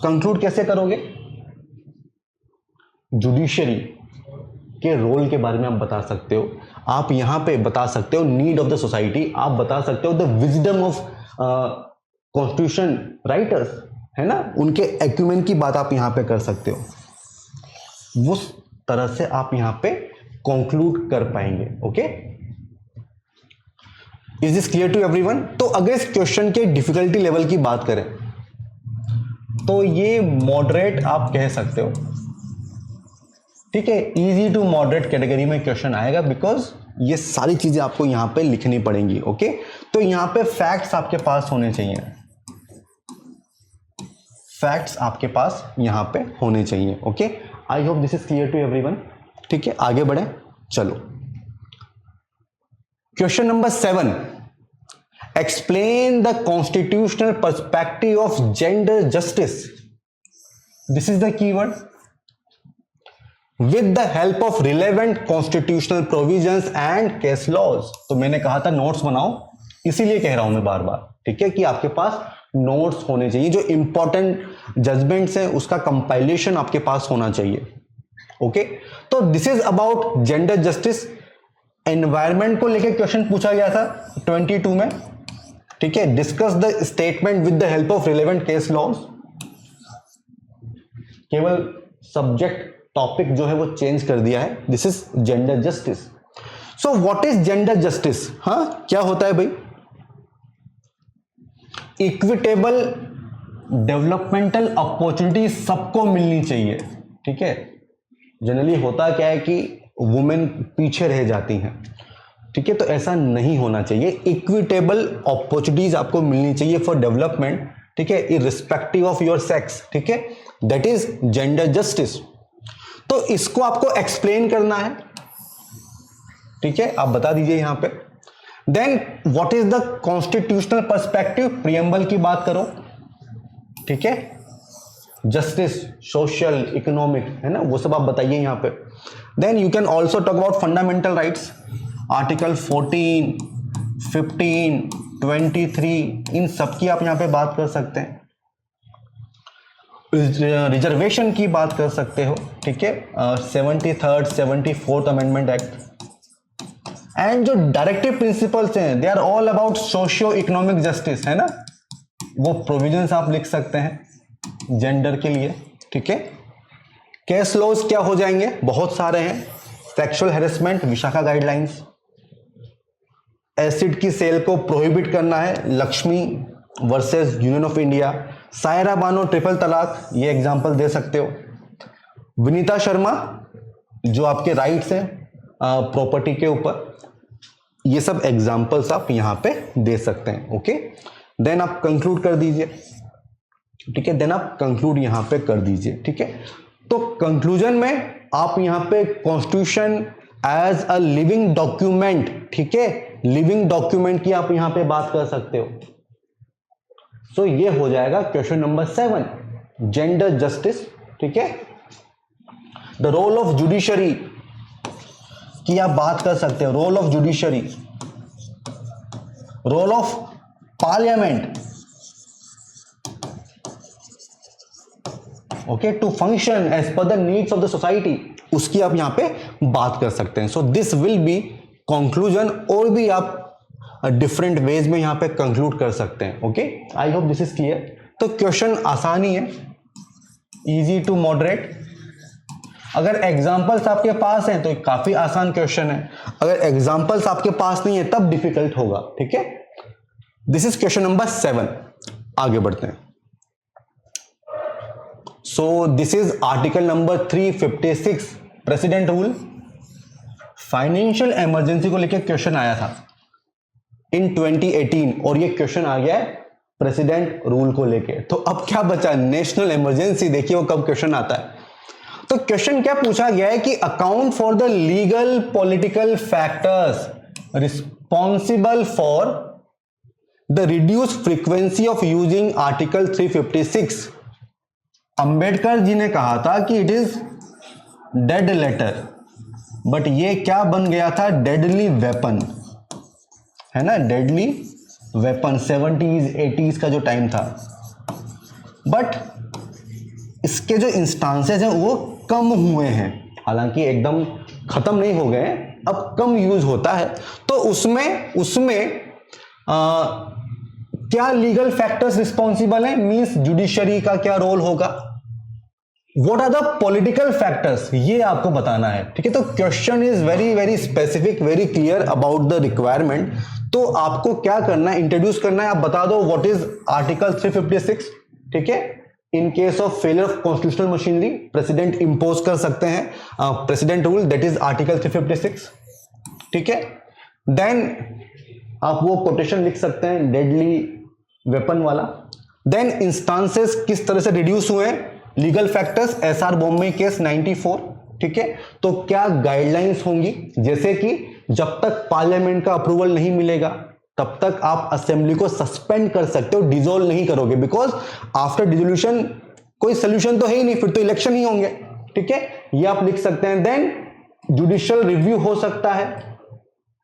कंक्लूड कैसे करोगे, जुडिशरी के रोल के बारे में आप बता सकते हो, आप यहां पे बता सकते हो नीड ऑफ द सोसाइटी, आप बता सकते हो the wisdom of constitution writers, है ना, उनके एक्यूमेन की बात आप यहां पे कर सकते हो, उस तरह से आप यहां पे कंक्लूड कर पाएंगे, okay. Is this clear to everyone? तो अगर इस क्वेश्चन के डिफिकल्टी लेवल की बात करें तो ये मॉडरेट आप कह सकते हो, ठीक है, इजी टू मॉडरेट कैटेगरी में क्वेश्चन आएगा, बिकॉज ये सारी चीजें आपको यहां पे लिखनी पड़ेंगी, ओके। तो यहां पे फैक्ट्स आपके पास होने चाहिए, फैक्ट्स आपके पास यहां पे होने चाहिए, okay. I hope this is clear to everyone, ठीक है, आगे बढ़े, चलो। Question number 7, explain the constitutional perspective of gender justice, this is the keyword, with the help of relevant constitutional provisions and case laws. तो मैंने कहा था notes बनाओ, इसीलिए कह रहा हूं मैं बार बार, ठीक है, कि आपके पास नोट्स होने चाहिए, जो इंपॉर्टेंट जजमेंट्स हैं उसका कंपाइलेशन आपके पास होना चाहिए, ओके। तो this is about gender justice. Environment को लेकर क्वेश्चन पूछा गया था 22 में, ठीक है, discuss the statement with the help of relevant case laws, केवल सब्जेक्ट टॉपिक जो है वो चेंज कर दिया है, this is gender justice. So what is gender justice, हाँ, क्या होता है भाई, इक्विटेबल डेवलपमेंटल अपॉर्चुनिटी सबको मिलनी चाहिए, ठीक है। जनरली होता क्या है कि वुमेन पीछे रह जाती हैं, ठीक है, तो ऐसा नहीं होना चाहिए, इक्विटेबल अपॉर्चुनिटीज आपको मिलनी चाहिए फॉर डेवलपमेंट, ठीक है, इररिस्पेक्टिव ऑफ योर सेक्स, ठीक है, दैट इज जेंडर जस्टिस। तो इसको आपको एक्सप्लेन करना है, ठीक है, आप बता दीजिए यहां पे। Then what is the constitutional perspective, preamble की बात करो, ठीक है, जस्टिस, सोशल, इकोनॉमिक, है ना, वो सब आप बताइए यहां पे। Then you can also talk about fundamental rights, article 14, 15, 23, इन सब की आप यहां पे बात कर सकते हैं। रिजर्वेशन की बात कर सकते हो, ठीक है, 73rd, 74th amendment act. And जो डायरेक्टिव प्रिंसिपल्स हैं they are all about socio economic justice, है ना, वो प्रोविजंस आप लिख सकते हैं जेंडर के लिए, ठीक है। केस लॉज क्या हो जाएंगे, बहुत सारे हैं, sexual harassment, Vishakha guidelines, acid की सेल को प्रोहिबिट करना है, Lakshmi versus union of India, Saira Bano triple talaq, ये एग्जांपल दे सकते हो। विनीता शर्मा जो आपके राइट्स हैं प्रॉपर्टी के ऊपर, ये सब एग्जांपल्स आप यहां पे दे सकते हैं. ओके, देन आप कंक्लूड कर दीजिए. ठीक है, देन आप कंक्लूड यहां पे कर दीजिए. ठीक है, तो कंक्लूजन में आप यहां पे constitution as a living document, ठीक है, लिविंग डॉक्यूमेंट की आप यहां पे बात कर सकते हो. सो ये हो जाएगा क्वेश्चन नंबर 7, जेंडर जस्टिस. ठीक है, द रोल ऑफ जुडिशरी की आप बात कर सकते हो. Role of judiciary, role of parliament, okay, to function as per the needs of the society, उसकी आप यहां पे बात कर सकते हैं. So this will be conclusion. और भी आप डिफरेंट वेज में यहां पे कंक्लूड कर सकते हैं. Okay, I hope this is clear. तो क्वेश्चन आसानी है, इजी टू मॉडरेट. अगर एग्जांपल्स आपके पास हैं तो काफी आसान क्वेश्चन है. अगर एग्जांपल्स आपके पास नहीं है तब डिफिकल्ट होगा. ठीक है, दिस इज क्वेश्चन नंबर 7. आगे बढ़ते हैं. So this is article number 356, president rule. Financial emergency को लेकर क्वेश्चन आया था इन 2018 और ये क्वेश्चन आ गया है प्रेसिडेंट रूल को लेके. तो अब क्या बचा, नेशनल इमरजेंसी. देखिए वो कब क्वेश्चन आता है. तो क्वेश्चन क्या पूछा गया है कि account for the legal political factors responsible for the reduced frequency of using article 356. Ambedkar ji ने कहा था कि it is dead letter, but ये क्या बन गया था, डेडली वेपन, है ना, डेडली वेपन. 70s 80s का जो टाइम था. बट इसके जो इंस्टांसेस हैं वो कम हुए हैं, हालांकि एकदम खत्म नहीं हो गए, अब कम यूज होता है. तो उसमें क्या लीगल फैक्टर्स रिस्पॉन्सिबल हैं, मींस जुडिशरी का क्या रोल होगा, what are the political factors, ये आपको बताना है. ठीक है, तो question is very very specific, very clear about the requirement. तो आपको क्या करना है, इंट्रोड्यूस करना है. आप बता दो व्हाट इज आर्टिकल 356. ठीक है, इन case of failure of constitutional machinery president impose कर सकते हैं president rule, that is article 356. ठीक है, देन आप वो कोटेशन लिख सकते हैं डेडली वेपन वाला. देन इंस्टांसेस किस तरह से रिड्यूस हुए हैं, legal factors, SR Bombay case 94. ठीक है, तो क्या गाइडलाइंस होंगी, जैसे कि जब तक पार्लियामेंट का अप्रूवल नहीं मिलेगा तब तक आप असेंबली को सस्पेंड कर सकते हो, डिसॉल्व नहीं करोगे, बिकॉज आफ्टर डिसोल्यूशन कोई सोल्यूशन तो है ही नहीं, फिर तो इलेक्शन ही होंगे. ठीक है, ये आप लिख सकते हैं. देन जुडिशियल रिव्यू हो सकता है,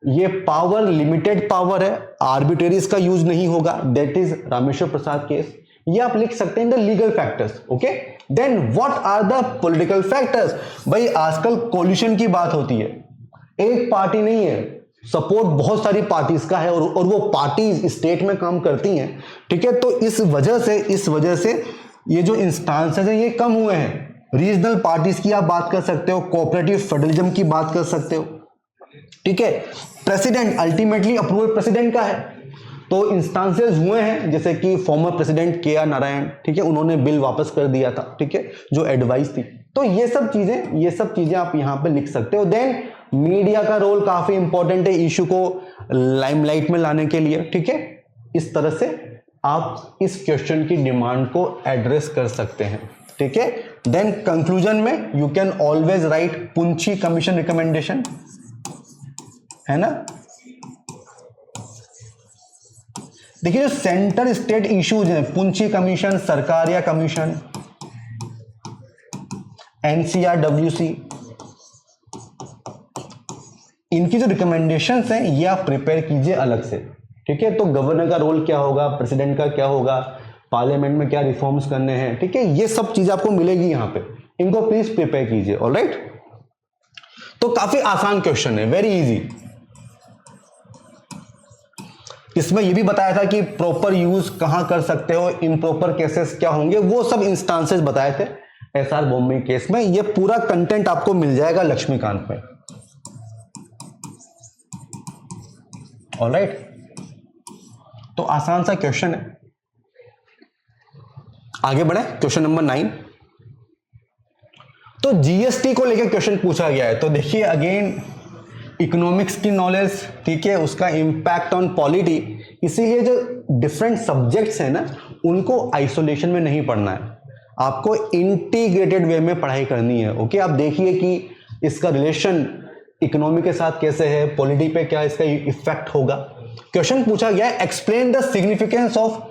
ये पावर लिमिटेड पावर है, आर्बिट्रेरीज का यूज नहीं होगा, that is Rameshwar Prasad case. ये आप लिख सकते हैं the legal factors. Okay, then what are the political factors. भाई आजकल कोलिशन की बात होती है, एक पार्टी नहीं है, सपोर्ट बहुत सारी पार्टीज का है और वो पार्टीज स्टेट में काम करती हैं. ठीक है, तो इस वजह से ये जो इंस्टांसेस हैं ये कम हुए हैं. रीजनल पार्टीज की आप बात कर सकते हो, कोऑपरेटिव फेडरलिज्म की बात कर सकते हो. ठीक है, प्रेसिडेंट अल्टीमेटली अप्रूवल प्रेसिडेंट का है, तो इंस्टांसेस हुए हैं जैसे कि फॉर्मर प्रेसिडेंट के आर नारायण, ठीक है, उन्होंने बिल वापस कर दिया था. ठीक है, जो एडवाइस थी. तो ये सब चीजें आप यहां पे लिख सकते हो. देन मीडिया का रोल काफी इंपॉर्टेंट है इशू को लाइमलाइट में लाने के लिए. ठीक है, इस तरह से आप इस क्वेश्चन की डिमांड को एड्रेस कर सकते हैं. ठीक है, देन कंक्लूजन में you can always right Punchhi commission recommendation, है ना. देखिए जो सेंटर स्टेट इश्यूज हैं, पुंछी कमीशन, सरकारिया कमीशन, एनसीआरडब्ल्यूसी, इनकी जो रिकमेंडेशंस हैं ये आप प्रिपेयर कीजिए अलग से. ठीक है, तो गवर्नर का रोल क्या होगा, प्रेसिडेंट का क्या होगा, पार्लियामेंट में क्या रिफॉर्म्स करने हैं. ठीक है, ये सब चीजें आपको मिलेगी यहां पे, इनको प्लीज प्रिपेयर कीजिए. ऑलराइट, तो काफी आसान क्वेश्चन है, वेरी इजी. इसमें यह भी बताया था कि प्रॉपर यूज कहां कर सकते हो, इम्प्रॉपर केसेस क्या होंगे, वो सब इंस्टांसेस बताए थे एसआर बॉम्बे केस में. ये पूरा कंटेंट आपको मिल जाएगा लक्ष्मीकांत में. ऑलराइट, तो आसान सा क्वेश्चन है. आगे बढ़े, क्वेश्चन नंबर 9. तो जीएसटी को लेकर क्वेश्चन पूछा गया है. तो देखिए अगेन इकोनॉमिक्स की नॉलेज, ठीक है, उसका इम्पैक्ट ऑन पॉलिटी। इसीलिए जो डिफरेंट सब्जेक्ट्स हैं ना, उनको आइसोलेशन में नहीं पढ़ना है, आपको इंटीग्रेटेड वे में पढ़ाई करनी है। ओके, आप देखिए कि इसका रिलेशन इकोनॉमी के साथ कैसे है, पॉलिटी पे क्या इसका इफेक्ट होगा। क्वेश्चन पूछा गया है, explain the significance of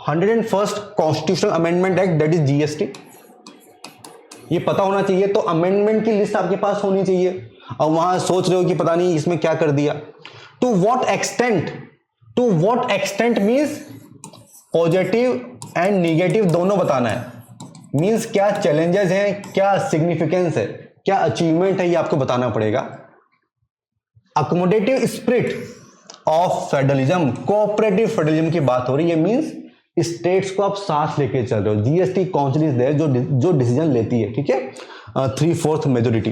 101st constitutional amendment act, that is GST. ये पता होना चाहिए। तो अमेंडमेंट की लिस्ट आपके पास होनी चाहिए, और वहां सोच रहे हो कि पता नहीं इसमें क्या कर दिया। To what extent means positive and negative दोनों बताना है। मींस क्या चैलेंजेस हैं, क्या सिग्निफिकेंस है, क्या अचीवमेंट है, ये आपको बताना पड़ेगा। Accommodative spirit of federalism, cooperative federalism की बात हो रही है। मींस स्टेट्स को आप साथ लेके चल रहे हो। जीएसटी काउंसिल इज देयर जो डिसीजन लेती है, ठीक है, 3/4 मेजोरिटी।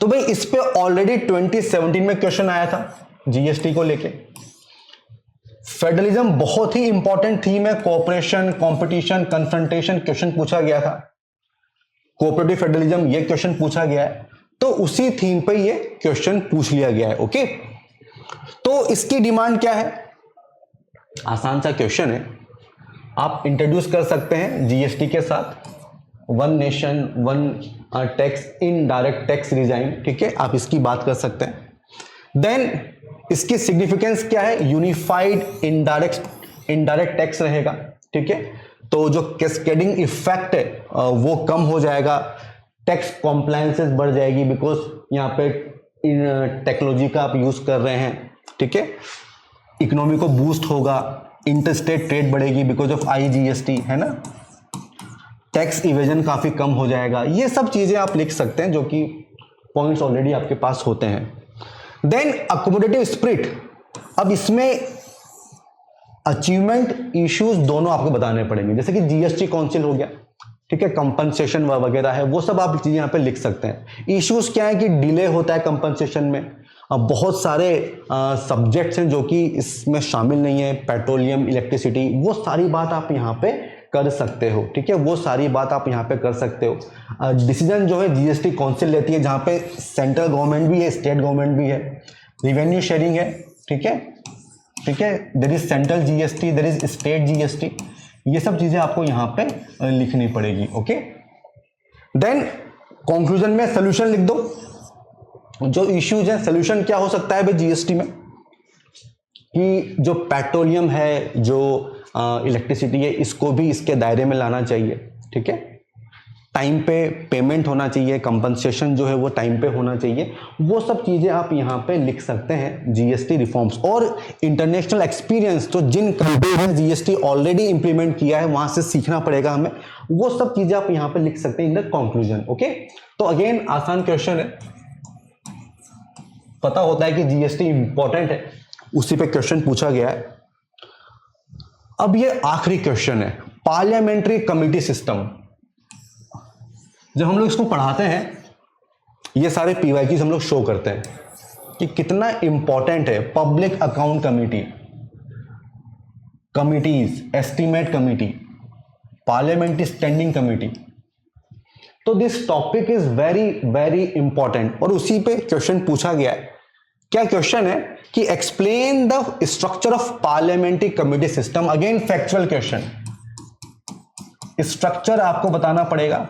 तो भाई इस पे ऑलरेडी 2017 में क्वेश्चन आया था जीएसटी को लेके। फेडरलिज्म बहुत ही इंपॉर्टेंट थीम है, कोऑपरेशन, कंपटीशन, कन्फ्रंटेशन क्वेश्चन पूछा गया था। कोऑपरेटिव फेडरलिज्म ये क्वेश्चन पूछा गया है, तो उसी थीम पे ये क्वेश्चन पूछ लिया गया है। ओके, तो इसकी डिमांड क्या है? आसान सा क्वेश्चन है, आप इंट्रोड्यूस कर सकते हैं जीएसटी के साथ, one nation one tax, indirect tax regime, ठीक है, आप इसकी बात कर सकते हैं। देन इसकी सिग्निफिकेंस क्या है? यूनिफाइड इनडायरेक्ट टैक्स रहेगा, ठीक है, तो जो कैस्केडिंग इफेक्ट है वो कम हो जाएगा, टैक्स कॉम्प्लायंसेस बढ़ जाएगी, बिकॉज यहाँ पे इन टेक्नोलॉजी का आप यूज कर रहे हैं, ठीक है। इकोनॉमी को बूस्ट होगा, इंटरस्टेट ट्रेड बढ़ेगी बिकॉज ऑफ आईजीएसटी, है ना। टैक्स इवेजन काफी कम हो जाएगा। ये सब चीजें आप लिख सकते हैं जो कि पॉइंट्स ऑलरेडी आपके पास होते हैं। देन अकोमोडेटिव स्पिरिट, अब इसमें अचीवमेंट इश्यूज दोनों आपको बताने पड़ेंगे, जैसे कि जीएसटी काउंसिल हो गया, ठीक है, कंपनसेशन वगैरह है, वो सब आप चीजें यहाँ पे लिख सकते हैं। इश्यूज क्या है कि डिले होता है कंपनसेशन में, अब बहुत सारे सब्जेक्ट्स हैं जो कि इसमें शामिल नहीं है, पेट्रोलियम, इलेक्ट्रिसिटी, वो सारी बात आप यहाँ पे कर सकते हो, ठीक है, वो सारी बात आप यहाँ पे कर सकते हो। डिसीजन जो है जीएसटी काउंसिल लेती है, जहाँ पे सेंट्रल गवर्नमेंट भी है, स्टेट गवर्नमेंट भी है, रिवेन्यू शेयरिंग है, ठीक है, ठीक है, there is central GST, there is state GST, ये सब चीजें आपको यहाँ पे लिखनी पड़ेगी। ओके, देन कंक्लूजन में सोल्यूशन लिख दो, जो इश्यूज है, सोल्यूशन क्या हो सकता है भाई जीएसटी में, कि जो पेट्रोलियम है, जो इलेक्ट्रिसिटी है, इसको भी इसके दायरे में लाना चाहिए, ठीक है, टाइम पे पेमेंट होना चाहिए, कंपनसेशन जो है वो टाइम पे होना चाहिए, वो सब चीजें आप यहाँ पे लिख सकते हैं जीएसटी रिफॉर्म्स। और इंटरनेशनल एक्सपीरियंस, तो जिन कंट्री ने जीएसटी ऑलरेडी इंप्लीमेंट किया है वहां से सीखना पड़ेगा हमें, वो सब चीजें आप यहाँ पे लिख सकते हैं इन द कंक्लूजन। ओके, तो अगेन आसान क्वेश्चन है, पता होता है कि जीएसटी इंपॉर्टेंट है, उसी पे क्वेश्चन पूछा गया है। अब ये आखिरी क्वेश्चन है, पार्लियामेंट्री कमिटी सिस्टम। जब हम लोग इसको पढ़ाते हैं, ये सारे पीवाईक्यूज हम लोग शो करते हैं कि कितना इंपॉर्टेंट है। Public account committee, committees, estimate committee, parliamentary standing committee, तो this topic is very very important, और उसी पे क्वेश्चन पूछा गया है। क्या क्वेश्चन है कि explain the structure of parliamentary committee system. Again factual question, structure आपको बताना पड़ेगा,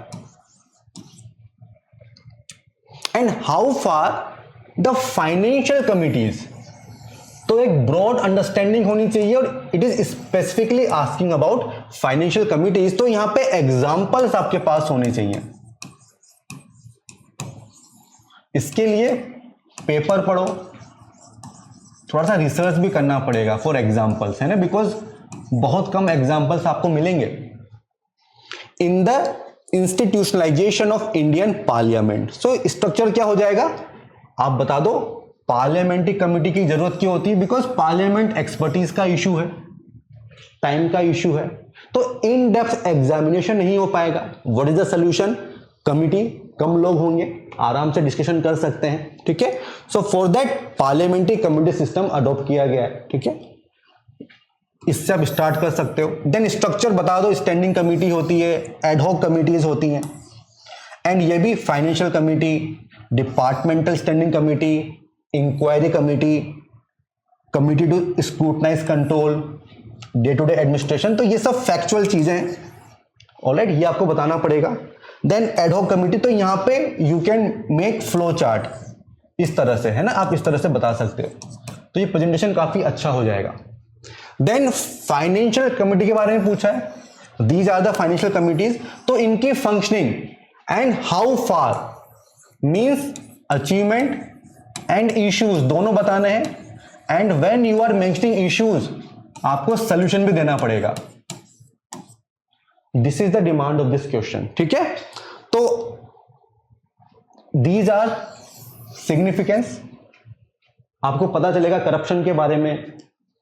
and how far the financial committees, तो एक ब्रॉड अंडरस्टैंडिंग होनी चाहिए, और it is specifically asking about financial committees, तो यहां पे एग्जांपल्स आपके पास होने चाहिए। इसके लिए पेपर पढ़ो, थोड़ा सा रिसर्च भी करना पड़ेगा फॉर एग्जांपल्स, है ना, बिकॉज बहुत कम एग्जांपल्स आपको मिलेंगे। In the institutionalisation of Indian parliament, so structure क्या हो जाएगा आप बता दो। पार्लियामेंट्री कमिटी की जरूरत क्यों होती है? बिकॉज पार्लियामेंट एक्सपर्टीज का इशू है, टाइम का इशू है, तो इन डेप्थ एग्जामिनेशन नहीं हो पाएगा। What is the solution? Committee, कम लोग होंगे, आराम से डिस्कशन कर सकते हैं, ठीक है। So for that parliamentary committee system adopt किया गया है, ठीक है, इससे आप स्टार्ट कर सकते हो। देन स्ट्रक्चर बता दो, स्टैंडिंग कमिटी होती है, एडहॉक कमिटीज होती हैं, एंड ये भी financial committee, departmental standing committee, inquiry committee, committee to scrutinise control, day to day administration. तो ये सब फैक्चुअल चीजें हैं, ऑलराइट, ये आपको बताना पड़ेगा। देन एडहॉक कमिटी, तो यहां पे you can make flow chart इस तरह से, है ना, आप इस तरह से बता सकते हो, तो ये प्रेजेंटेशन काफी अच्छा हो जाएगा। देन फाइनेंशियल कमिटी के बारे में पूछा है, these are the financial committees, तो इनकी functioning and how far means achievement and issues दोनों बताने हैं, and when you are mentioning issues आपको सोल्यूशन भी देना पड़ेगा। This is the demand of this question, ठीक है। तो दीज आर सिग्निफिकेंस, आपको पता चलेगा करप्शन के बारे में,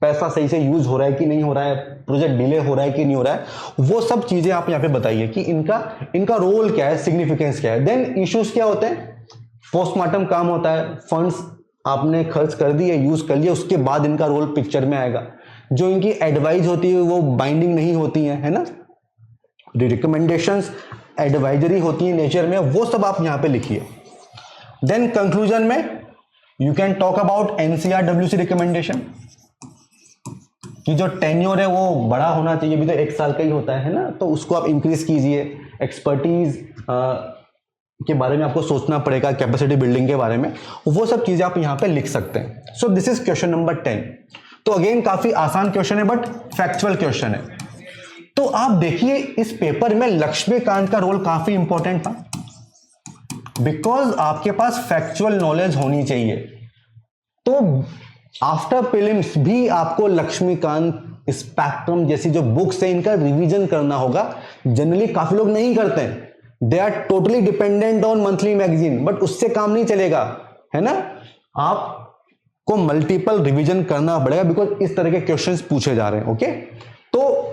पैसा सही से यूज हो रहा है कि नहीं हो रहा है, प्रोजेक्ट डिले हो रहा है कि नहीं हो रहा है, वो सब चीजें आप यहां पे बताइए कि इनका रोल क्या है, सिग्निफिकेंस क्या है। देन इश्यूज क्या होते हैं, पोस्टमार्टम काम होता है, फंड्स आपने खर्च कर दिए, यूज कर लिया, उसके बाद इनका रोल पिक्चर में आएगा। जो इनकी एडवाइस होती है वो बाइंडिंग नहीं होती है ना, रिकमेंडेशंस एडवाइजरी होती है नेचर में, वो सब आप यहां पे लिखिए। देन कंक्लूजन में you can talk about NCR/WC recommendation कि जो टेन्योर है वो बड़ा होना चाहिए, अभी तो 1 साल का ही होता है ना, तो उसको आप इंक्रीज कीजिए। एक्सपर्टीज के बारे में आपको सोचना पड़ेगा, कैपेसिटी बिल्डिंग के बारे में, वो सब चीजें आप यहां पे लिख सकते हैं। So this is question number 10। तो अगेन काफी आसान क्वेश्चन है बट फैक्चुअल क्वेश्चन है। तो आप देखिए इस पेपर में लक्ष्मीकांत का रोल काफी इंपॉर्टेंट था, बिकॉज आपके पास फैक्चुअल नॉलेज होनी चाहिए। तो आफ्टर प्रीलिम्स भी आपको लक्ष्मीकांत, स्पेक्ट्रम जैसी जो बुक्स है इनका रिवीजन करना होगा। जनरली काफी लोग नहीं करते हैं, they are totally dependent on monthly magazine, but उससे काम नहीं चलेगा, है ना, आपको मल्टीपल रिवीजन करना पड़ेगा, बिकॉज इस तरह के क्वेश्चंस पूछे जा रहे हैं। ओके, तो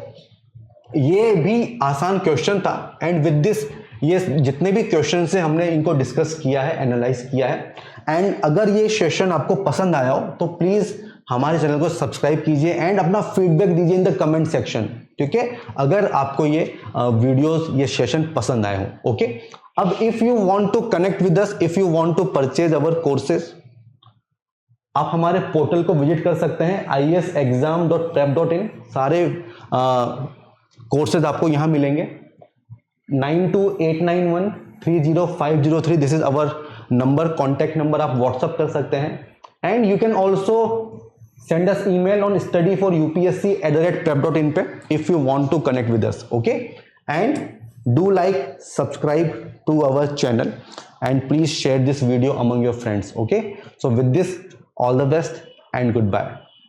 ये भी आसान क्वेश्चन था, एंड विद दिस ये जितने भी क्वेश्चन से हमने इनको डिस्कस किया है, एनालाइज किया है। एंड अगर ये सेशन आपको पसंद आया हो तो प्लीज हमारे चैनल को सब्सक्राइब कीजिए एंड अपना फीडबैक दीजिए इन द कमेंट सेक्शन, ठीक है, अगर आपको ये वीडियोस, ये सेशन पसंद आए हो। ओके, अब if you want to connect with us, if you want to purchase our courses, आप हमारे पोर्टल को विजिट कर सकते हैं iesexam.prep.in। सारे कोर्सेज आपको यहां मिलेंगे। 9289130503 this is our number, contact number, आप व्हाट्सअप कर सकते हैं। And you can also send us email on studyforupsc@prep.in पे if you want to connect with us. Okay, and do like, subscribe to our channel and please share this video among your friends. Okay, so with this all the best and goodbye.